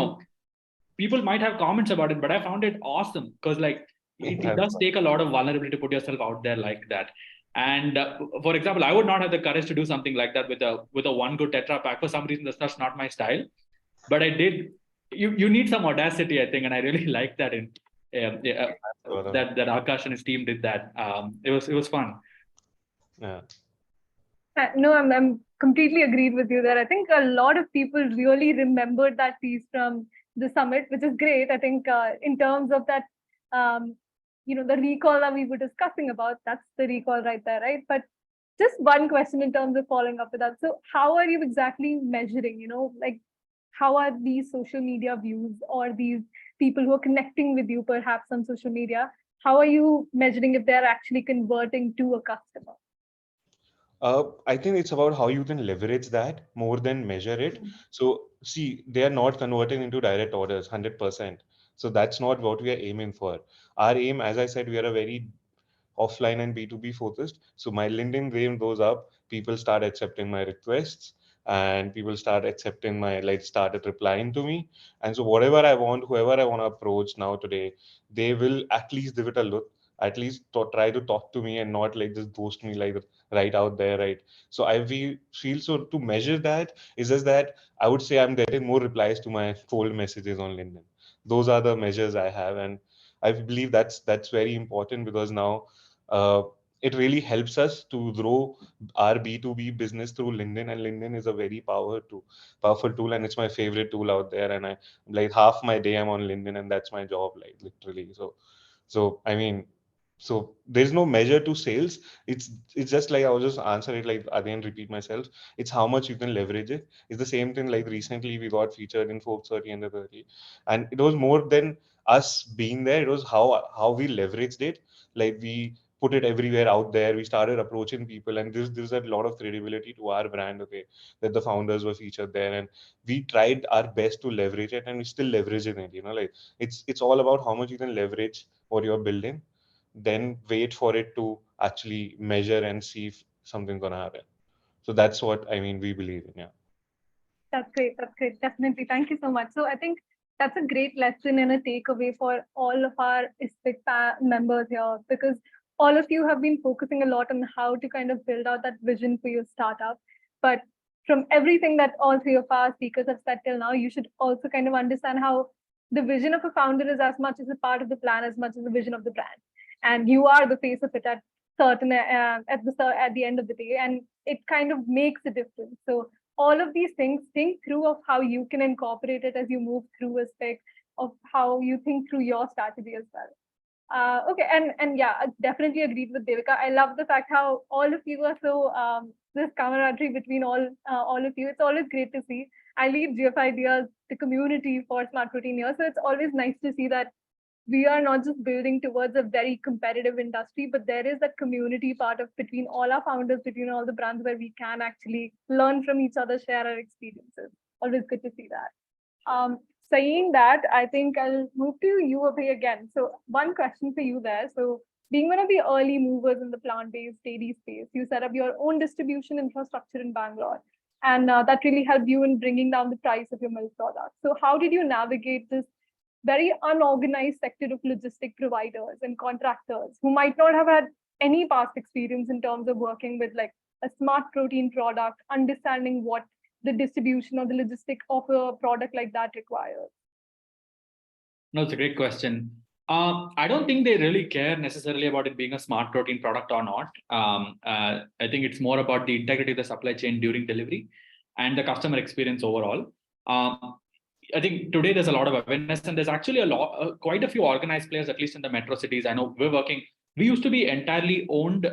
people might have comments about it, but I found it awesome because, like, it does take a lot of vulnerability to put yourself out there like that. And for example, I would not have the courage to do something like that with a OneGood Tetra Pak. For some reason, that's not my style. But I did. You need some audacity, I think, and I really like that in that Akash and his team did that. It was fun. Yeah. No, I'm completely agreed with you there. I think a lot of people really remembered that piece from the summit, which is great. I think in terms of that, the recall that we were discussing about, that's the recall right there, right? But just one question in terms of following up with that. So how are you exactly measuring, like how are these social media views or these people who are connecting with you perhaps on social media, how are you measuring if they're actually converting to a customer? I think it's about how you can leverage that more than measure it. So, see, they are not converting into direct orders 100%. So, that's not what we are aiming for. Our aim, as I said, we are a very offline and B2B focused. So, my LinkedIn game goes up, people start accepting my requests, and people start accepting my, like, started replying to me. And so, whatever I want, whoever I want to approach now today, they will at least give it a look, at least try to talk to me and not like just ghost me like right out there, right? So I feel so to measure that is just that I would say I'm getting more replies to my cold messages on LinkedIn. Those are the measures I have, and I believe that's very important because now uh, it really helps us to grow our B2B business through LinkedIn, and LinkedIn is a very powerful tool, and it's my favorite tool out there. And I like half my day I'm on LinkedIn, and that's my job, like literally. So I mean, so there's no measure to sales. It's just like I'll just answer it like again, repeat myself. It's how much you can leverage it. It's the same thing like recently we got featured in Forbes 30 and the 30, and it was more than us being there. It was how we leveraged it. Like we put it everywhere out there. We started approaching people, and there's a lot of credibility to our brand. Okay, that the founders were featured there, and we tried our best to leverage it, and we still leveraging it. Like it's all about how much you can leverage what you're building, then wait for it to actually measure and see if something's gonna happen. So that's what I mean we believe in. Yeah. That's great. That's great. Definitely. Thank you so much. So I think that's a great lesson and a takeaway for all of our ISPIC members here, because all of you have been focusing a lot on how to kind of build out that vision for your startup. But from everything that all three of our speakers have said till now, you should also kind of understand how the vision of a founder is as much as a part of the plan, as much as the vision of the brand. And you are the face of it at the end of the day, and it kind of makes a difference. So all of these things, think through of how you can incorporate it as you move through a spec of how you think through your strategy as well. Okay, and yeah, I definitely agreed with Devika. I love the fact how all of you are so this camaraderie between all of you. It's always great to see. I lead GF Ideas, the community for Smart Protein here, so it's always nice to see that we are not just building towards a very competitive industry, but there is that community part of between all our founders, between all the brands, where we can actually learn from each other, share our experiences. Always good to see that. Saying that, I think I'll move to you, Abhay, again. So one question for you there. So being one of the early movers in the plant-based dairy space, you set up your own distribution infrastructure in Bangalore, and that really helped you in bringing down the price of your milk products. So how did you navigate this very unorganized sector of logistic providers and contractors who might not have had any past experience in terms of working with like a smart protein product, understanding what the distribution or the logistic of a product like that requires? No, it's a great question. I don't think they really care necessarily about it being a smart protein product or not. I think it's more about the integrity of the supply chain during delivery and the customer experience overall. I think today there's a lot of awareness, and there's actually quite a few organized players, at least in the metro cities. I know we used to be entirely owned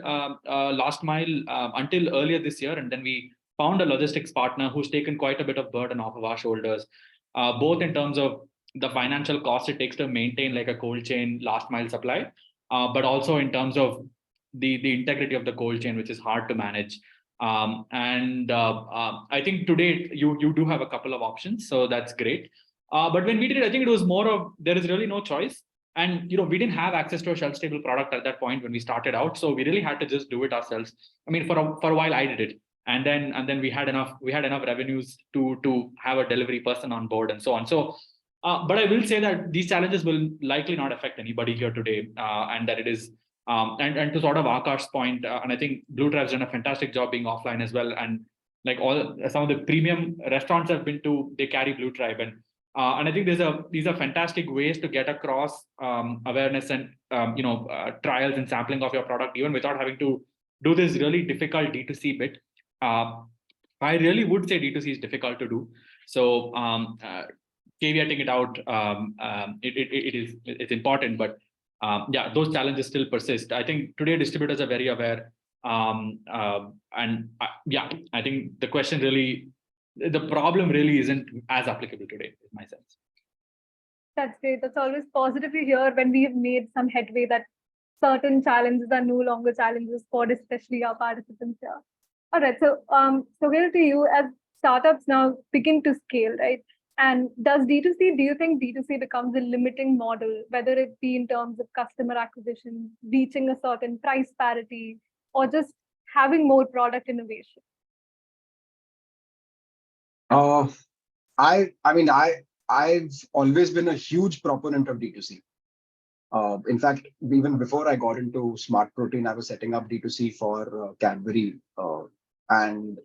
last mile until earlier this year. And then we found a logistics partner who's taken quite a bit of burden off of our shoulders, both in terms of the financial cost it takes to maintain like a cold chain last mile supply, but also in terms of the integrity of the cold chain, which is hard to manage. I think today you do have a couple of options, so that's great. But when we did it, I think it was more of there is really no choice, and we didn't have access to a shelf stable product at that point when we started out, so we really had to just do it ourselves. I mean, for a while I did it, and then we had enough revenues to have a delivery person on board and so on. So, but I will say that these challenges will likely not affect anybody here today, and that it is. And to sort of Akash's point, and I think Blue Tribe's done a fantastic job being offline as well. And like some of the premium restaurants I've been to, they carry Blue Tribe, and And I think these are fantastic ways to get across awareness and trials and sampling of your product, even without having to do this really difficult D2C bit. I really would say D2C is difficult to do. So caveating it out, it's important, but yeah, those challenges still persist. I think today distributors are very aware. Yeah, I think the problem really isn't as applicable today, in my sense. That's great. That's always positive to hear when we've made some headway that certain challenges are no longer challenges for especially our participants here. All right. So, Sohil, to you, as startups now begin to scale, right? And do you think D2C becomes a limiting model, whether it be in terms of customer acquisition, reaching a certain price parity, or just having more product innovation? I've always been a huge proponent of D2C. In fact, even before I got into Smart Protein, I was setting up D2C for Cadbury. And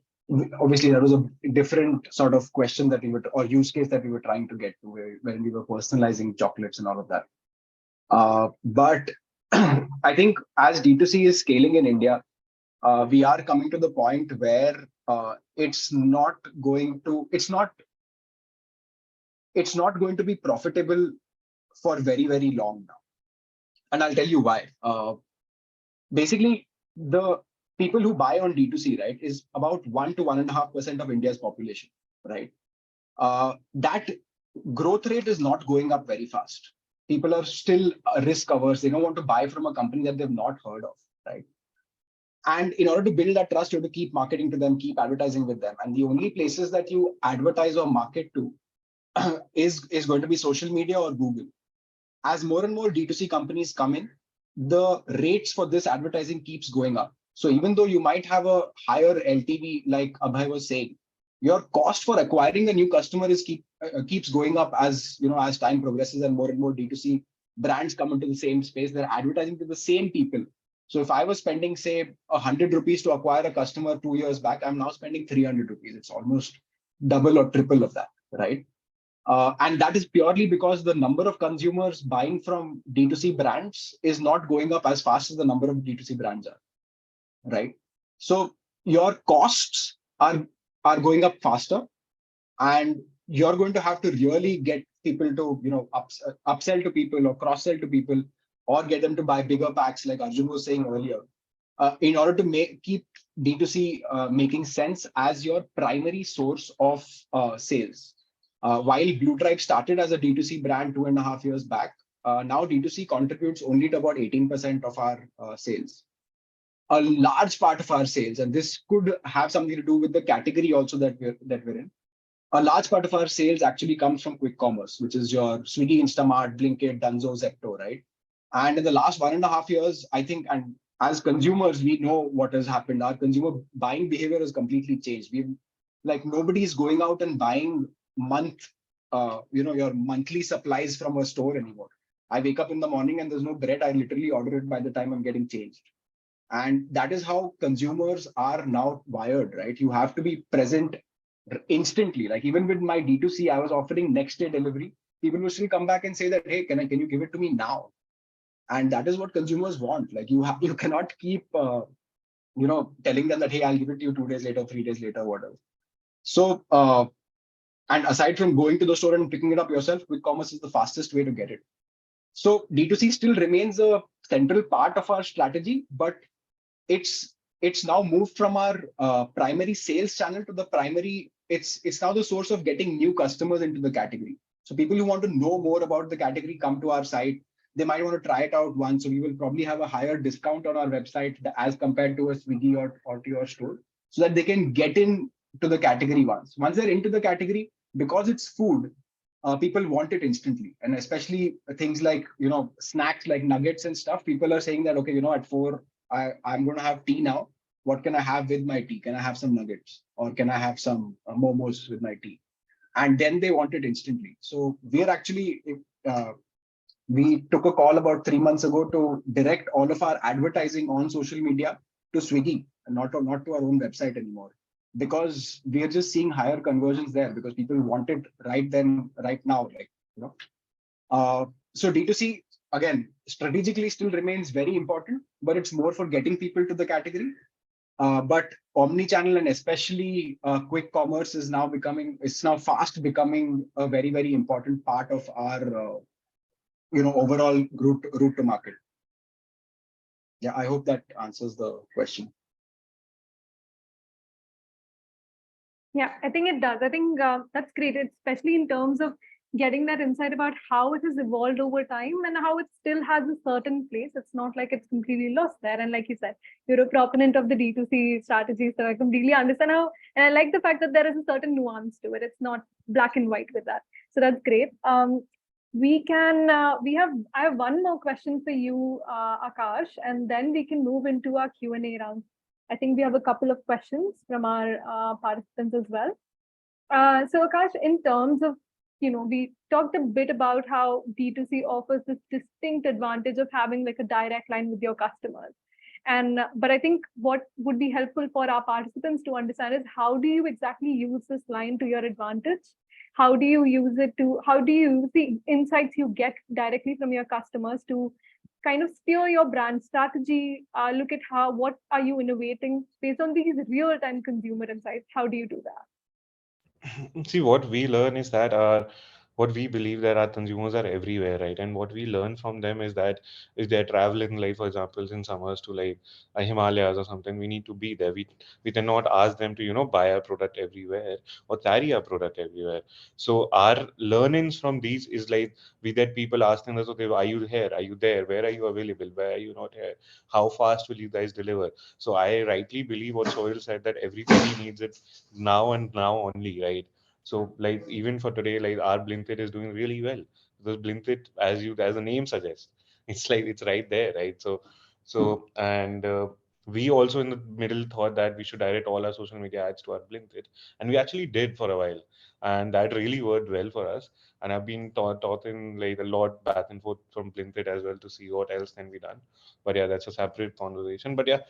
obviously, that was a different sort of question that or use case that we were trying to get to when we were personalizing chocolates and all of that. But I think as D2C is scaling in India, we are coming to the point where it's not going to be profitable for very, very long now. And I'll tell you why. Basically, the people who buy on D2C, right, is about 1 to 1.5% of India's population, right? That growth rate is not going up very fast. People are still risk averse. They don't want to buy from a company that they've not heard of, right? And in order to build that trust, you have to keep marketing to them, keep advertising with them. And the only places that you advertise or market to is going to be social media or Google. As more and more D2C companies come in, the rates for this advertising keeps going up. So even though you might have a higher LTV, like Abhay was saying, your cost for acquiring a new customer keeps going up as time progresses and more D2C brands come into the same space. They're advertising to the same people. So if I was spending, say, 100 rupees to acquire a customer 2 years back, I'm now spending 300 rupees. It's almost double or triple of that, right? And that is purely because the number of consumers buying from D2C brands is not going up as fast as the number of D2C brands are, right? So your costs are going up faster, and you're going to have to really get people to upsell to people or cross-sell to people or get them to buy bigger packs, like Arjun was saying earlier, in order to keep D2C making sense as your primary source of sales. While Blue Tribe started as a D2C brand 2.5 years back, now D2C contributes only to about 18% of our sales. A large part of our sales, and this could have something to do with the category also that we're in. A large part of our sales actually comes from quick commerce, which is your Swiggy, Instamart, Blinkit, Dunzo, Zepto, right? And in the last 1.5 years, I think, and as consumers, we know what has happened. Our consumer buying behavior has completely changed. Nobody's going out and buying your monthly supplies from a store anymore. I wake up in the morning and there's no bread. I literally order it by the time I'm getting changed. And that is how consumers are now wired, right? You have to be present instantly. Like even with my D2C, I was offering next day delivery. People will still come back and say that, hey, can you give it to me now? And that is what consumers want. Like you cannot keep, telling them that, hey, I'll give it to you 2 days later, 3 days later, whatever. So, and aside from going to the store and picking it up yourself, quick commerce is the fastest way to get it. So D2C still remains a central part of our strategy, but it's now moved from our primary sales channel to the primary. It's now the source of getting new customers into the category. So people who want to know more about the category come to our site. They might want to try it out once. So we will probably have a higher discount on our website as compared to a Swiggy or to your store, so that they can get in to the category once. Once they're into the category, because it's food, people want it instantly. And especially things like, snacks like nuggets and stuff, people are saying that, okay, at 4, I'm going to have tea now. What can I have with my tea? Can I have some nuggets? Or can I have some momos with my tea? And then they want it instantly. So we're actually, we took a call about 3 months ago to direct all of our advertising on social media to Swiggy and not to our own website anymore. because we are just seeing higher conversions there because people want it right then, right now, like, you know. So D2C, again, strategically still remains very important, but it's more for getting people to the category. But omni-channel and especially quick commerce is now fast becoming a very, very important part of our, overall route to market. Yeah, I hope that answers the question. Yeah, I think it does. I think that's great, especially in terms of getting that insight about how it has evolved over time and how it still has a certain place. It's not like it's completely lost there. And like you said, you're a proponent of the D2C strategy. So I completely understand how, and I like the fact that there is a certain nuance to it. It's not black and white with that. So that's great. I have one more question for you, Akash, and then we can move into our Q&A round. I think we have a couple of questions from our participants as well. So Akash, in terms of, we talked a bit about how D2C offers this distinct advantage of having like a direct line with your customers. But I think what would be helpful for our participants to understand is how do you exactly use this line to your advantage? How do you use the insights you get directly from your customers to kind of steer your brand strategy, look at what are you innovating based on these real-time consumer insights? How do you do that? See, what we learn is that what we believe that our consumers are everywhere, right? And what we learn from them is that if they're traveling, like for example, in summers to like Himalayas or something, we need to be there. We cannot ask them to, buy our product everywhere or carry our product everywhere. So our learnings from these is like we get people asking us, okay, are you here? Are you there? Where are you available? Where are you not here? How fast will you guys deliver? So I rightly believe what Sohil said, that everybody needs it now and now only, right? So like even for today, like our Blinkit is doing really well because Blinkit, as the name suggests, it's like it's right there, right? And we also in the middle thought that we should direct all our social media ads to our Blinkit, and we actually did for a while, and that really worked well for us. And I've been taught in like a lot back and forth from Blinkit as well to see what else can be done. But yeah, that's a separate conversation. But yeah,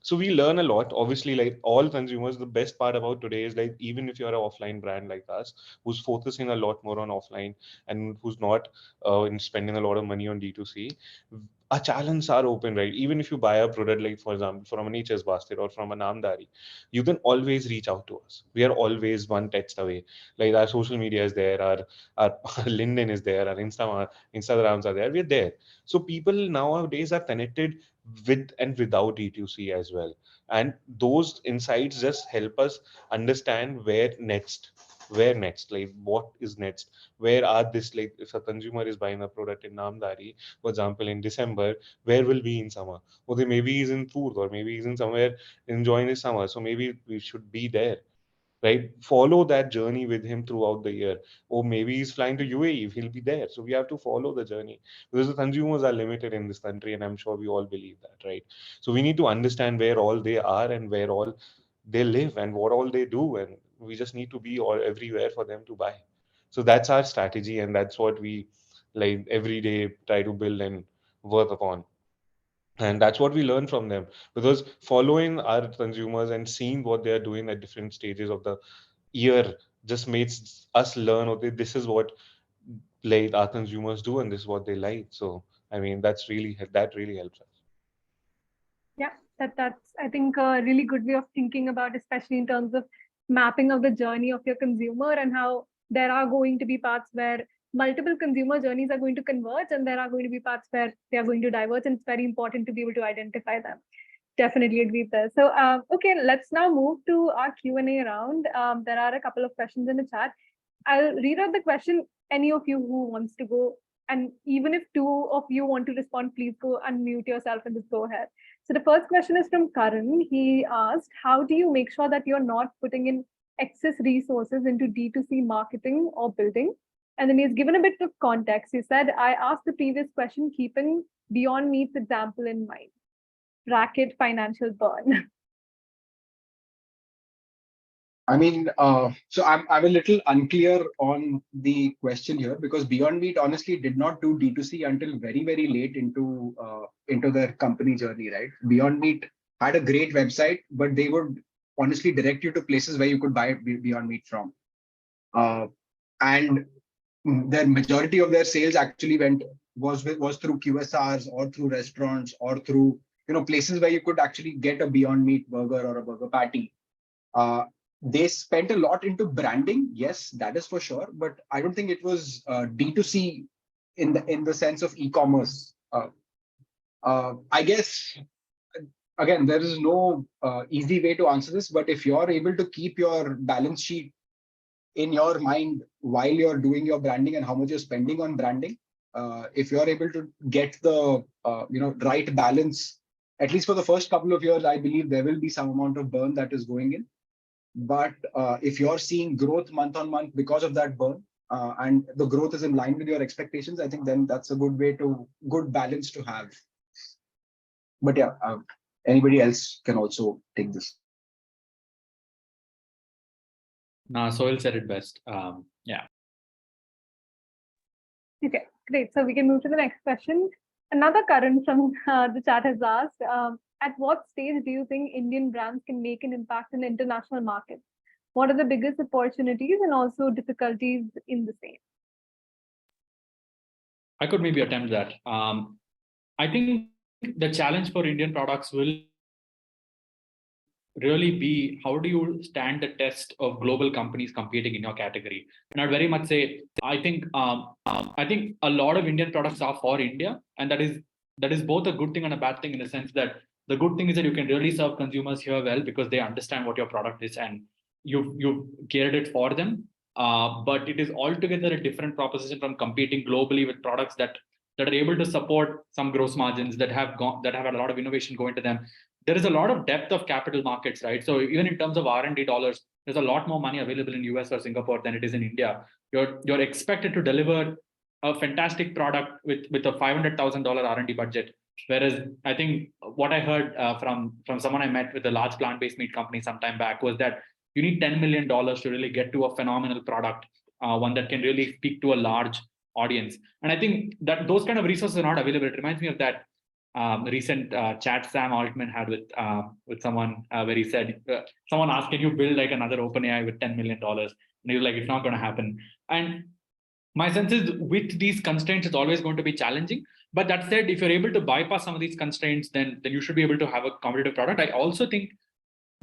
so we learn a lot. Obviously, like all consumers, the best part about today is like even if you're an offline brand like us, who's focusing a lot more on offline and who's not in spending a lot of money on D2C, our channels are open, right? Even if you buy a product, like for example, from a Nature's Basket or from a Namdari, you can always reach out to us. We are always one text away. Like our social media is there, our LinkedIn is there, our Instagrams are there. We're there. So people nowadays are connected with and without D2C as well. And those insights just help us understand where next, like what is next, where are this, like if a consumer is buying a product in Namdari, for example, in December, where will be in summer? Okay, maybe he's in Tours or maybe he's in somewhere enjoying his summer. So maybe we should be there, right? Follow that journey with him throughout the year. Or maybe he's flying to UAE, he'll be there. So we have to follow the journey because the consumers are limited in this country, and I'm sure we all believe that, right? So we need to understand where all they are and where all they live and what all they do, and we just need to be all everywhere for them to buy. So that's our strategy, and that's what we like every day try to build and work upon. And that's what we learn from them, because following our consumers and seeing what they are doing at different stages of the year just makes us learn, okay, this is what like our consumers do and this is what they like. So I mean that really helps us. Yeah, that's I think a really good way of thinking about, especially in terms of mapping of the journey of your consumer and how there are going to be parts where multiple consumer journeys are going to converge and there are going to be parts where they are going to diverge, and it's very important to be able to identify them. Definitely agree there. So okay, let's now move to our Q&A round. There are a couple of questions in the chat. I'll read out the question. Any of you who wants to go, and even if two of you want to respond, please go unmute yourself and just go ahead. So the first question is from Karan. He asked, how do you make sure that you're not putting in excess resources into D2C marketing or building? And then he's given a bit of context. He said, I asked the previous question keeping Beyond Meat's example in mind. Bracket financial burn. I mean, so I'm a little unclear on the question here because Beyond Meat honestly did not do D2C until very, very late into their company journey, right? Beyond Meat had a great website, but they would honestly direct you to places where you could buy Beyond Meat from. And the majority of their sales actually was through QSRs or through restaurants or through places where you could actually get a Beyond Meat burger or a burger patty. They spent a lot into branding, yes, that is for sure, but I don't think it was D2C in the sense of e-commerce. I guess again, there is no easy way to answer this, but if you're able to keep your balance sheet in your mind while you're doing your branding and how much you're spending on branding, if you're able to get the right balance, at least for the first couple of years, I believe there will be some amount of burn that is going in. But if you're seeing growth month on month because of that burn, and the growth is in line with your expectations, I think then that's a good balance to have. But yeah, anybody else can also take this. No, Sohil said it best. Yeah. Okay, great. So we can move to the next question. Another Karan from the chat has asked, at what stage do you think Indian brands can make an impact in international markets? What are the biggest opportunities and also difficulties in the same? I could maybe attempt that. I think the challenge for Indian products will really be, how do you stand the test of global companies competing in your category? And I'd very much say, I think a lot of Indian products are for India, and that is both a good thing and a bad thing, in the sense that the good thing is that you can really serve consumers here well because they understand what your product is and you've geared it for them. But it is altogether a different proposition from competing globally with products that are able to support some gross margins, that have a lot of innovation going to them. There is a lot of depth of capital markets, right? So even in terms of R&D dollars, there's a lot more money available in US or Singapore than it is in India. You're expected to deliver a fantastic product with a $500,000 R&D budget. Whereas I think what I heard from someone I met with a large plant-based meat company some time back was that you need $10 million to really get to a phenomenal product, one that can really speak to a large audience. And I think that those kind of resources are not available. It reminds me of that recent chat Sam Altman had with someone where he said, someone asked, can you build like another OpenAI with $10 million? And he was like, it's not going to happen. And my sense is with these constraints, it's always going to be challenging. But that said, if you're able to bypass some of these constraints, then you should be able to have a competitive product. I also think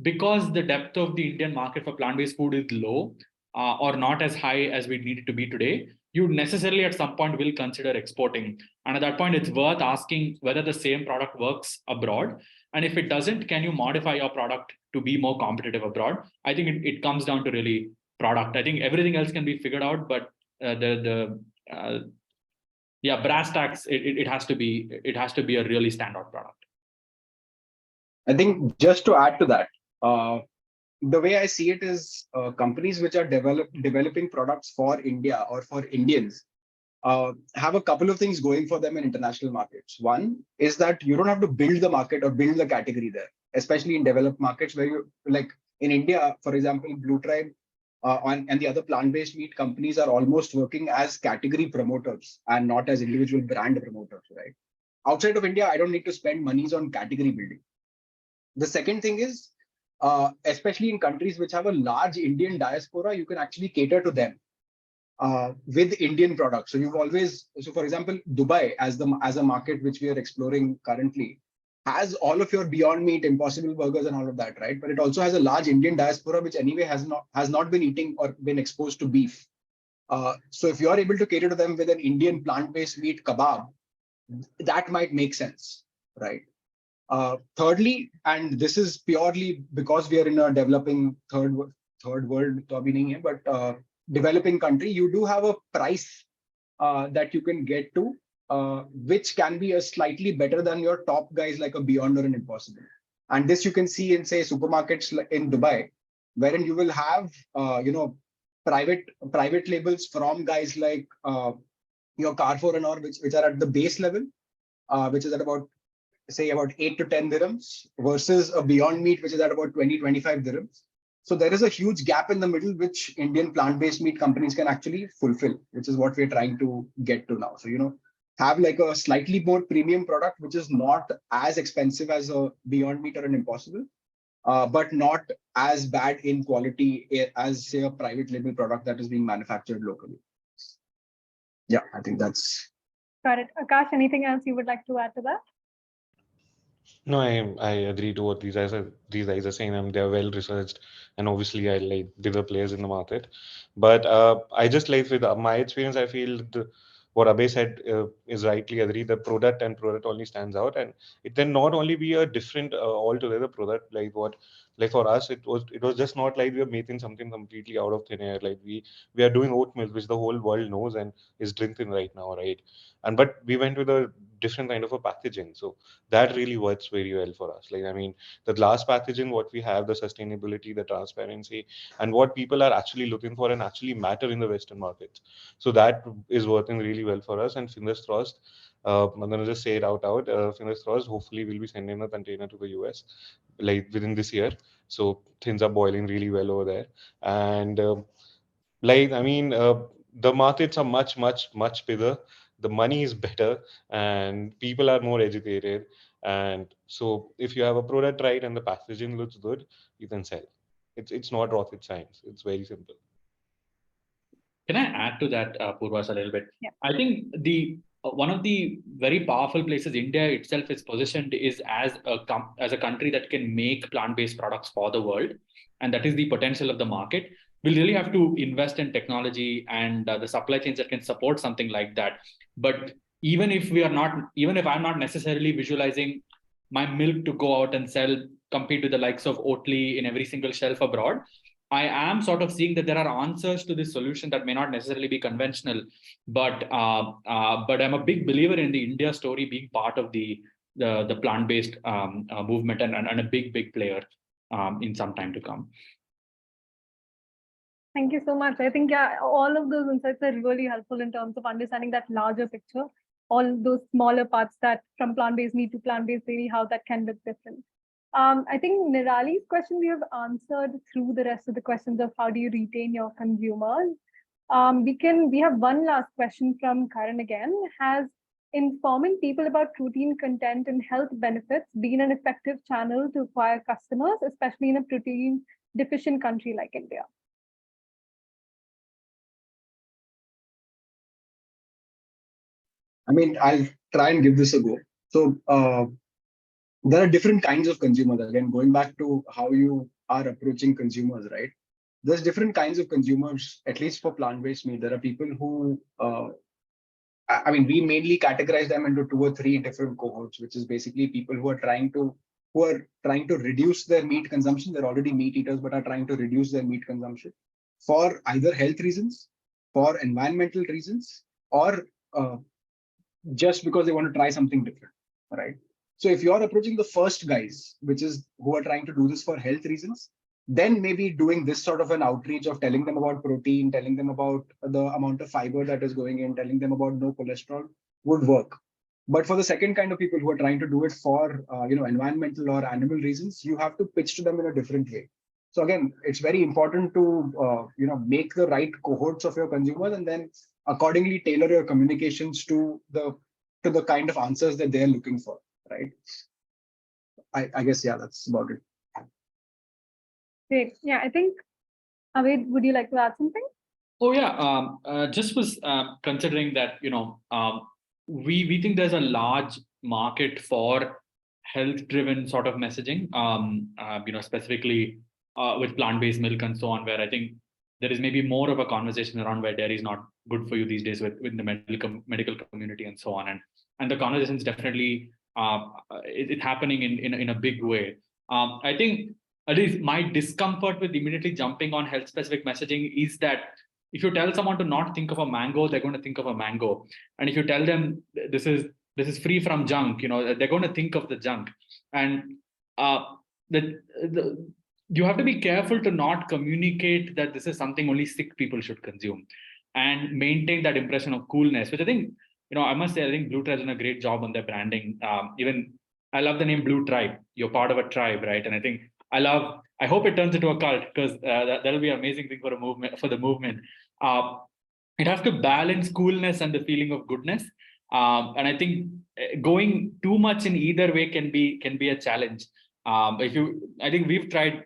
because the depth of the Indian market for plant-based food is low or not as high as we need it to be today, you necessarily at some point will consider exporting. And at that point, it's worth asking whether the same product works abroad. And if it doesn't, can you modify your product to be more competitive abroad? I think it comes down to really product. I think everything else can be figured out, but brass tacks, it has to be a really standout product. I think just to add to that, the way I see it is companies which are developing products for India or for Indians have a couple of things going for them in international markets. One is that you don't have to build the market or build the category there, especially in developed markets where you, like in India, for example, Blue Tribe and the other plant-based meat companies are almost working as category promoters and not as individual brand promoters, right? Outside of India, I don't need to spend monies on category building. The second thing is, especially in countries which have a large Indian diaspora, you can actually cater to them with Indian products. So for example, Dubai as a market which we are exploring currently has all of your Beyond Meat, Impossible Burgers and all of that, right? But it also has a large Indian diaspora which anyway has not been eating or been exposed to beef. So if you're able to cater to them with an Indian plant-based meat kebab, that might make sense, right? Thirdly, and this is purely because we are in a developing third world, but developing country, you do have a price that you can get to, which can be a slightly better than your top guys like a Beyond or an Impossible. And this you can see in, say, supermarkets in Dubai, wherein you will have private labels from guys like your Carrefour and all, which are at the base level, which is at about 8 to 10 dirhams versus a Beyond Meat, which is at about 20-25 dirhams. So there is a huge gap in the middle, which Indian plant-based meat companies can actually fulfill, which is what we're trying to get to now. So, have like a slightly more premium product, which is not as expensive as a Beyond Meat or an Impossible, but not as bad in quality as, say, a private label product that is being manufactured locally. Yeah, I think that's. Got it. Akash, anything else you would like to add to that? No, I agree to what these guys are saying. They're well researched, and obviously I like bigger players in the market. But I just like with my experience, I feel what Abhay said is rightly agreed. The product and product only stands out, and it then not only be a different altogether product like what like for us it was just not like we are making something completely out of thin air. Like we are doing oat milk, which the whole world knows and is drinking right now, right? And but we went with a different kind of a packaging, so that really works very well for us. Like, I mean, the glass packaging, what we have, the sustainability, the transparency, and what people are actually looking for and actually matter in the Western markets. So that is working really well for us. And fingers crossed, I'm gonna just say it out loud. Fingers crossed. Hopefully, we'll be sending a container to the US like within this year. So things are boiling really well over there. And like, I mean, the markets are much, much, much bigger. The money is better, and people are more educated. And so, if you have a product right and the packaging looks good, you can sell. It's not rocket science. It's very simple. Can I add to that, Poorvasha, a little bit? Yeah. I think the one of the very powerful places India itself is positioned is as a country that can make plant-based products for the world, and that is the potential of the market. We'll really have to invest in technology and the supply chains that can support something like that. But even if I'm not necessarily visualizing my milk to go out and sell, compete with the likes of Oatly in every single shelf abroad, I am sort of seeing that there are answers to this solution that may not necessarily be conventional, but I'm a big believer in the India story being part of the plant-based movement and a big player in some time to come. Thank you so much. I think, yeah, all of those insights are really helpful in terms of understanding that larger picture, all those smaller parts that from plant-based meat to plant-based dairy, how that can look different. I think Nirali's question we have answered through the rest of the questions of how do you retain your consumers. We have one last question from Karan again. Has informing people about protein content and health benefits been an effective channel to acquire customers, especially in a protein deficient country like India? I mean, I'll try and give this a go. So there are different kinds of consumers. Again, going back to how you are approaching consumers, right? There's different kinds of consumers, at least for plant-based meat. There are people who, I mean, we mainly categorize them into 2 or 3 different cohorts, which is basically people who are trying to reduce their meat consumption. They're already meat eaters, but are trying to reduce their meat consumption for either health reasons, for environmental reasons, or just because they want to try something different, right? So if you're approaching the first guys, which is who are trying to do this for health reasons, then maybe doing this sort of an outreach of telling them about protein, telling them about the amount of fiber that is going in, telling them about no cholesterol would work. But for the second kind of people who are trying to do it for environmental or animal reasons, you have to pitch to them in a different way. So again, it's very important to make the right cohorts of your consumers and then accordingly tailor your communications to the kind of answers that they're looking for, right? I guess, yeah, that's about it. Great. Yeah, I think, Abhay, would you like to add something? Oh yeah, just was considering that we think there's a large market for health-driven sort of messaging, specifically with plant-based milk and so on, where I think there is maybe more of a conversation around where dairy is not good for you these days with the medical community and so on, and the conversation is definitely it's happening in a big way. I think at least my discomfort with immediately jumping on health specific messaging is that if you tell someone to not think of a mango, they're going to think of a mango. And if you tell them this is free from junk, they're going to think of the junk. And you have to be careful to not communicate that this is something only sick people should consume and maintain that impression of coolness, which I think, I must say, I think Blue Tribe's done a great job on their branding. Even I love the name Blue Tribe. You're part of a tribe, right? And I think I hope it turns into a cult because that'll be an amazing thing for the movement. It has to balance coolness and the feeling of goodness. And I think going too much in either way can be a challenge. I think we've tried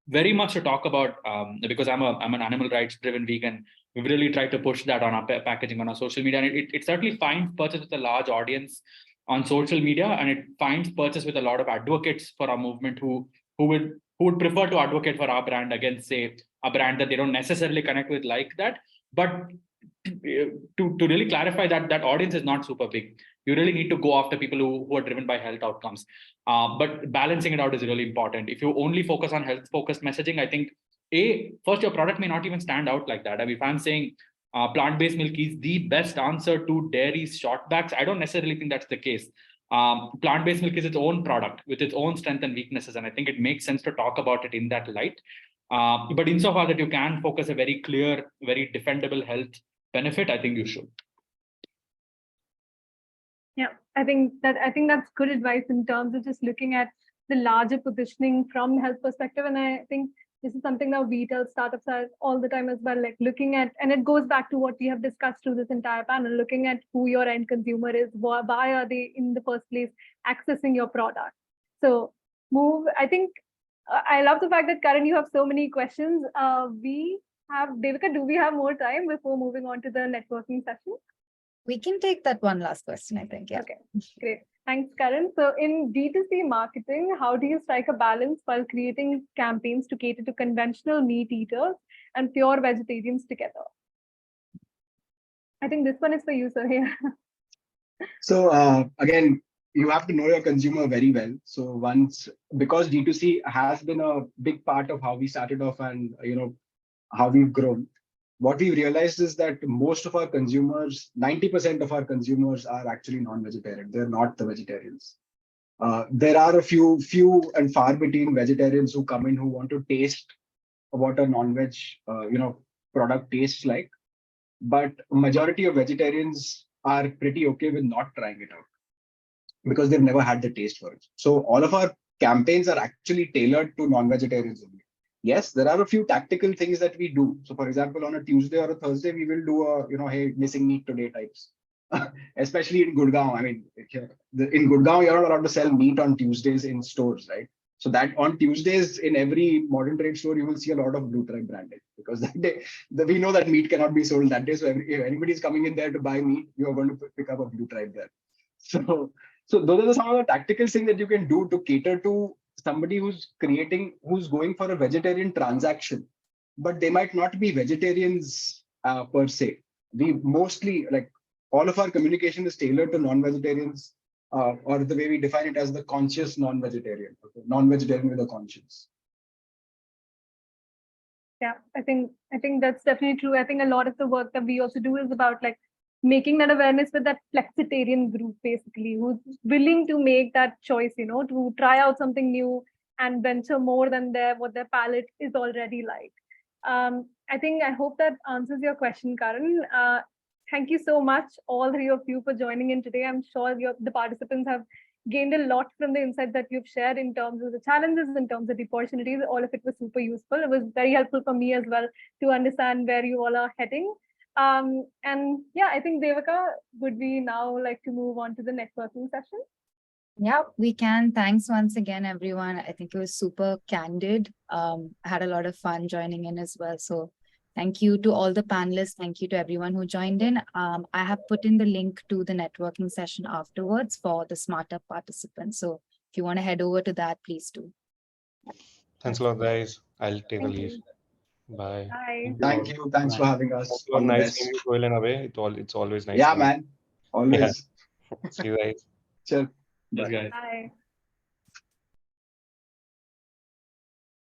very much to talk about, because I'm an animal rights driven vegan. We've really tried to push that on our packaging, on our social media, and it certainly finds purchase with a large audience on social media, and it finds purchase with a lot of advocates for our movement who would prefer to advocate for our brand against, say, a brand that they don't necessarily connect with like that. But to really clarify that audience is not super big. You really need to go after people who are driven by health outcomes. But balancing it out is really important. If you only focus on health-focused messaging, I think, first, your product may not even stand out like that. I mean, if I'm saying plant-based milk is the best answer to dairy's shortbacks, I don't necessarily think that's the case. Plant-based milk is its own product with its own strengths and weaknesses, and I think it makes sense to talk about it in that light. But insofar that you can focus a very clear, very defendable health benefit, I think you should. Yeah, I think that's good advice in terms of just looking at the larger positioning from health perspective. And I think this is something that we tell startups all the time as well, like looking at, and it goes back to what we have discussed through this entire panel, looking at who your end consumer is, why are they in the first place accessing your product. So I think I love the fact that Karan, you have so many questions. We have, Devika, do we have more time before moving on to the networking session? We can take that one last question, I think. Yeah. Okay, great. Thanks, Karan. So in D2C marketing, how do you strike a balance while creating campaigns to cater to conventional meat eaters and pure vegetarians together? I think this one is for you, Sohil. So again, you have to know your consumer very well. So because D2C has been a big part of how we started off and how we've grown, what we've realized is that most of our consumers, 90% of our consumers are actually non-vegetarian. They're not the vegetarians. There are a few and far between vegetarians who come in who want to taste what a non-veg product tastes like. But majority of vegetarians are pretty okay with not trying it out because they've never had the taste for it. So all of our campaigns are actually tailored to non-vegetarians only. Yes, there are a few tactical things that we do. So for example, on a Tuesday or a Thursday, we will do a, hey, missing meat today types, especially in Gurgaon. I mean, in Gurgaon, you're not allowed to sell meat on Tuesdays in stores, right? So that on Tuesdays in every modern trade store, you will see a lot of Blue Tribe branding because that day, we know that meat cannot be sold that day. So if anybody's coming in there to buy meat, you are going to pick up a Blue Tribe there. So those are some of the tactical things that you can do to cater to somebody who's going for a vegetarian transaction, but they might not be vegetarians per se. We mostly, like, all of our communication is tailored to non-vegetarians, or the way we define it as the conscious non-vegetarian, non-vegetarian with a conscience. Yeah, I think that's definitely true. I think a lot of the work that we also do is about like making that awareness with that flexitarian group, basically, who's willing to make that choice, to try out something new and venture more than what their palate is already like. I hope that answers your question, Karan. Thank you so much, all three of you, for joining in today. I'm sure the participants have gained a lot from the insights that you've shared in terms of the challenges, in terms of the opportunities. All of it was super useful. It was very helpful for me as well to understand where you all are heading. And yeah, I think, Devika, would we now like to move on to the networking session? Yeah, we can. Thanks once again, everyone. I think it was super candid. I had a lot of fun joining in as well. So thank you to all the panelists. Thank you to everyone who joined in. I have put in the link to the networking session afterwards for the smarter participants. So if you want to head over to that, please do. Thanks a lot, guys. I'll take a leave. Bye. Bye. Thank you. Thanks for having us. All nice seeing you, Sohil and Abhay. It's always nice. Yeah, man. Always. Yeah. See you guys. Sure. Yes, guys. Bye.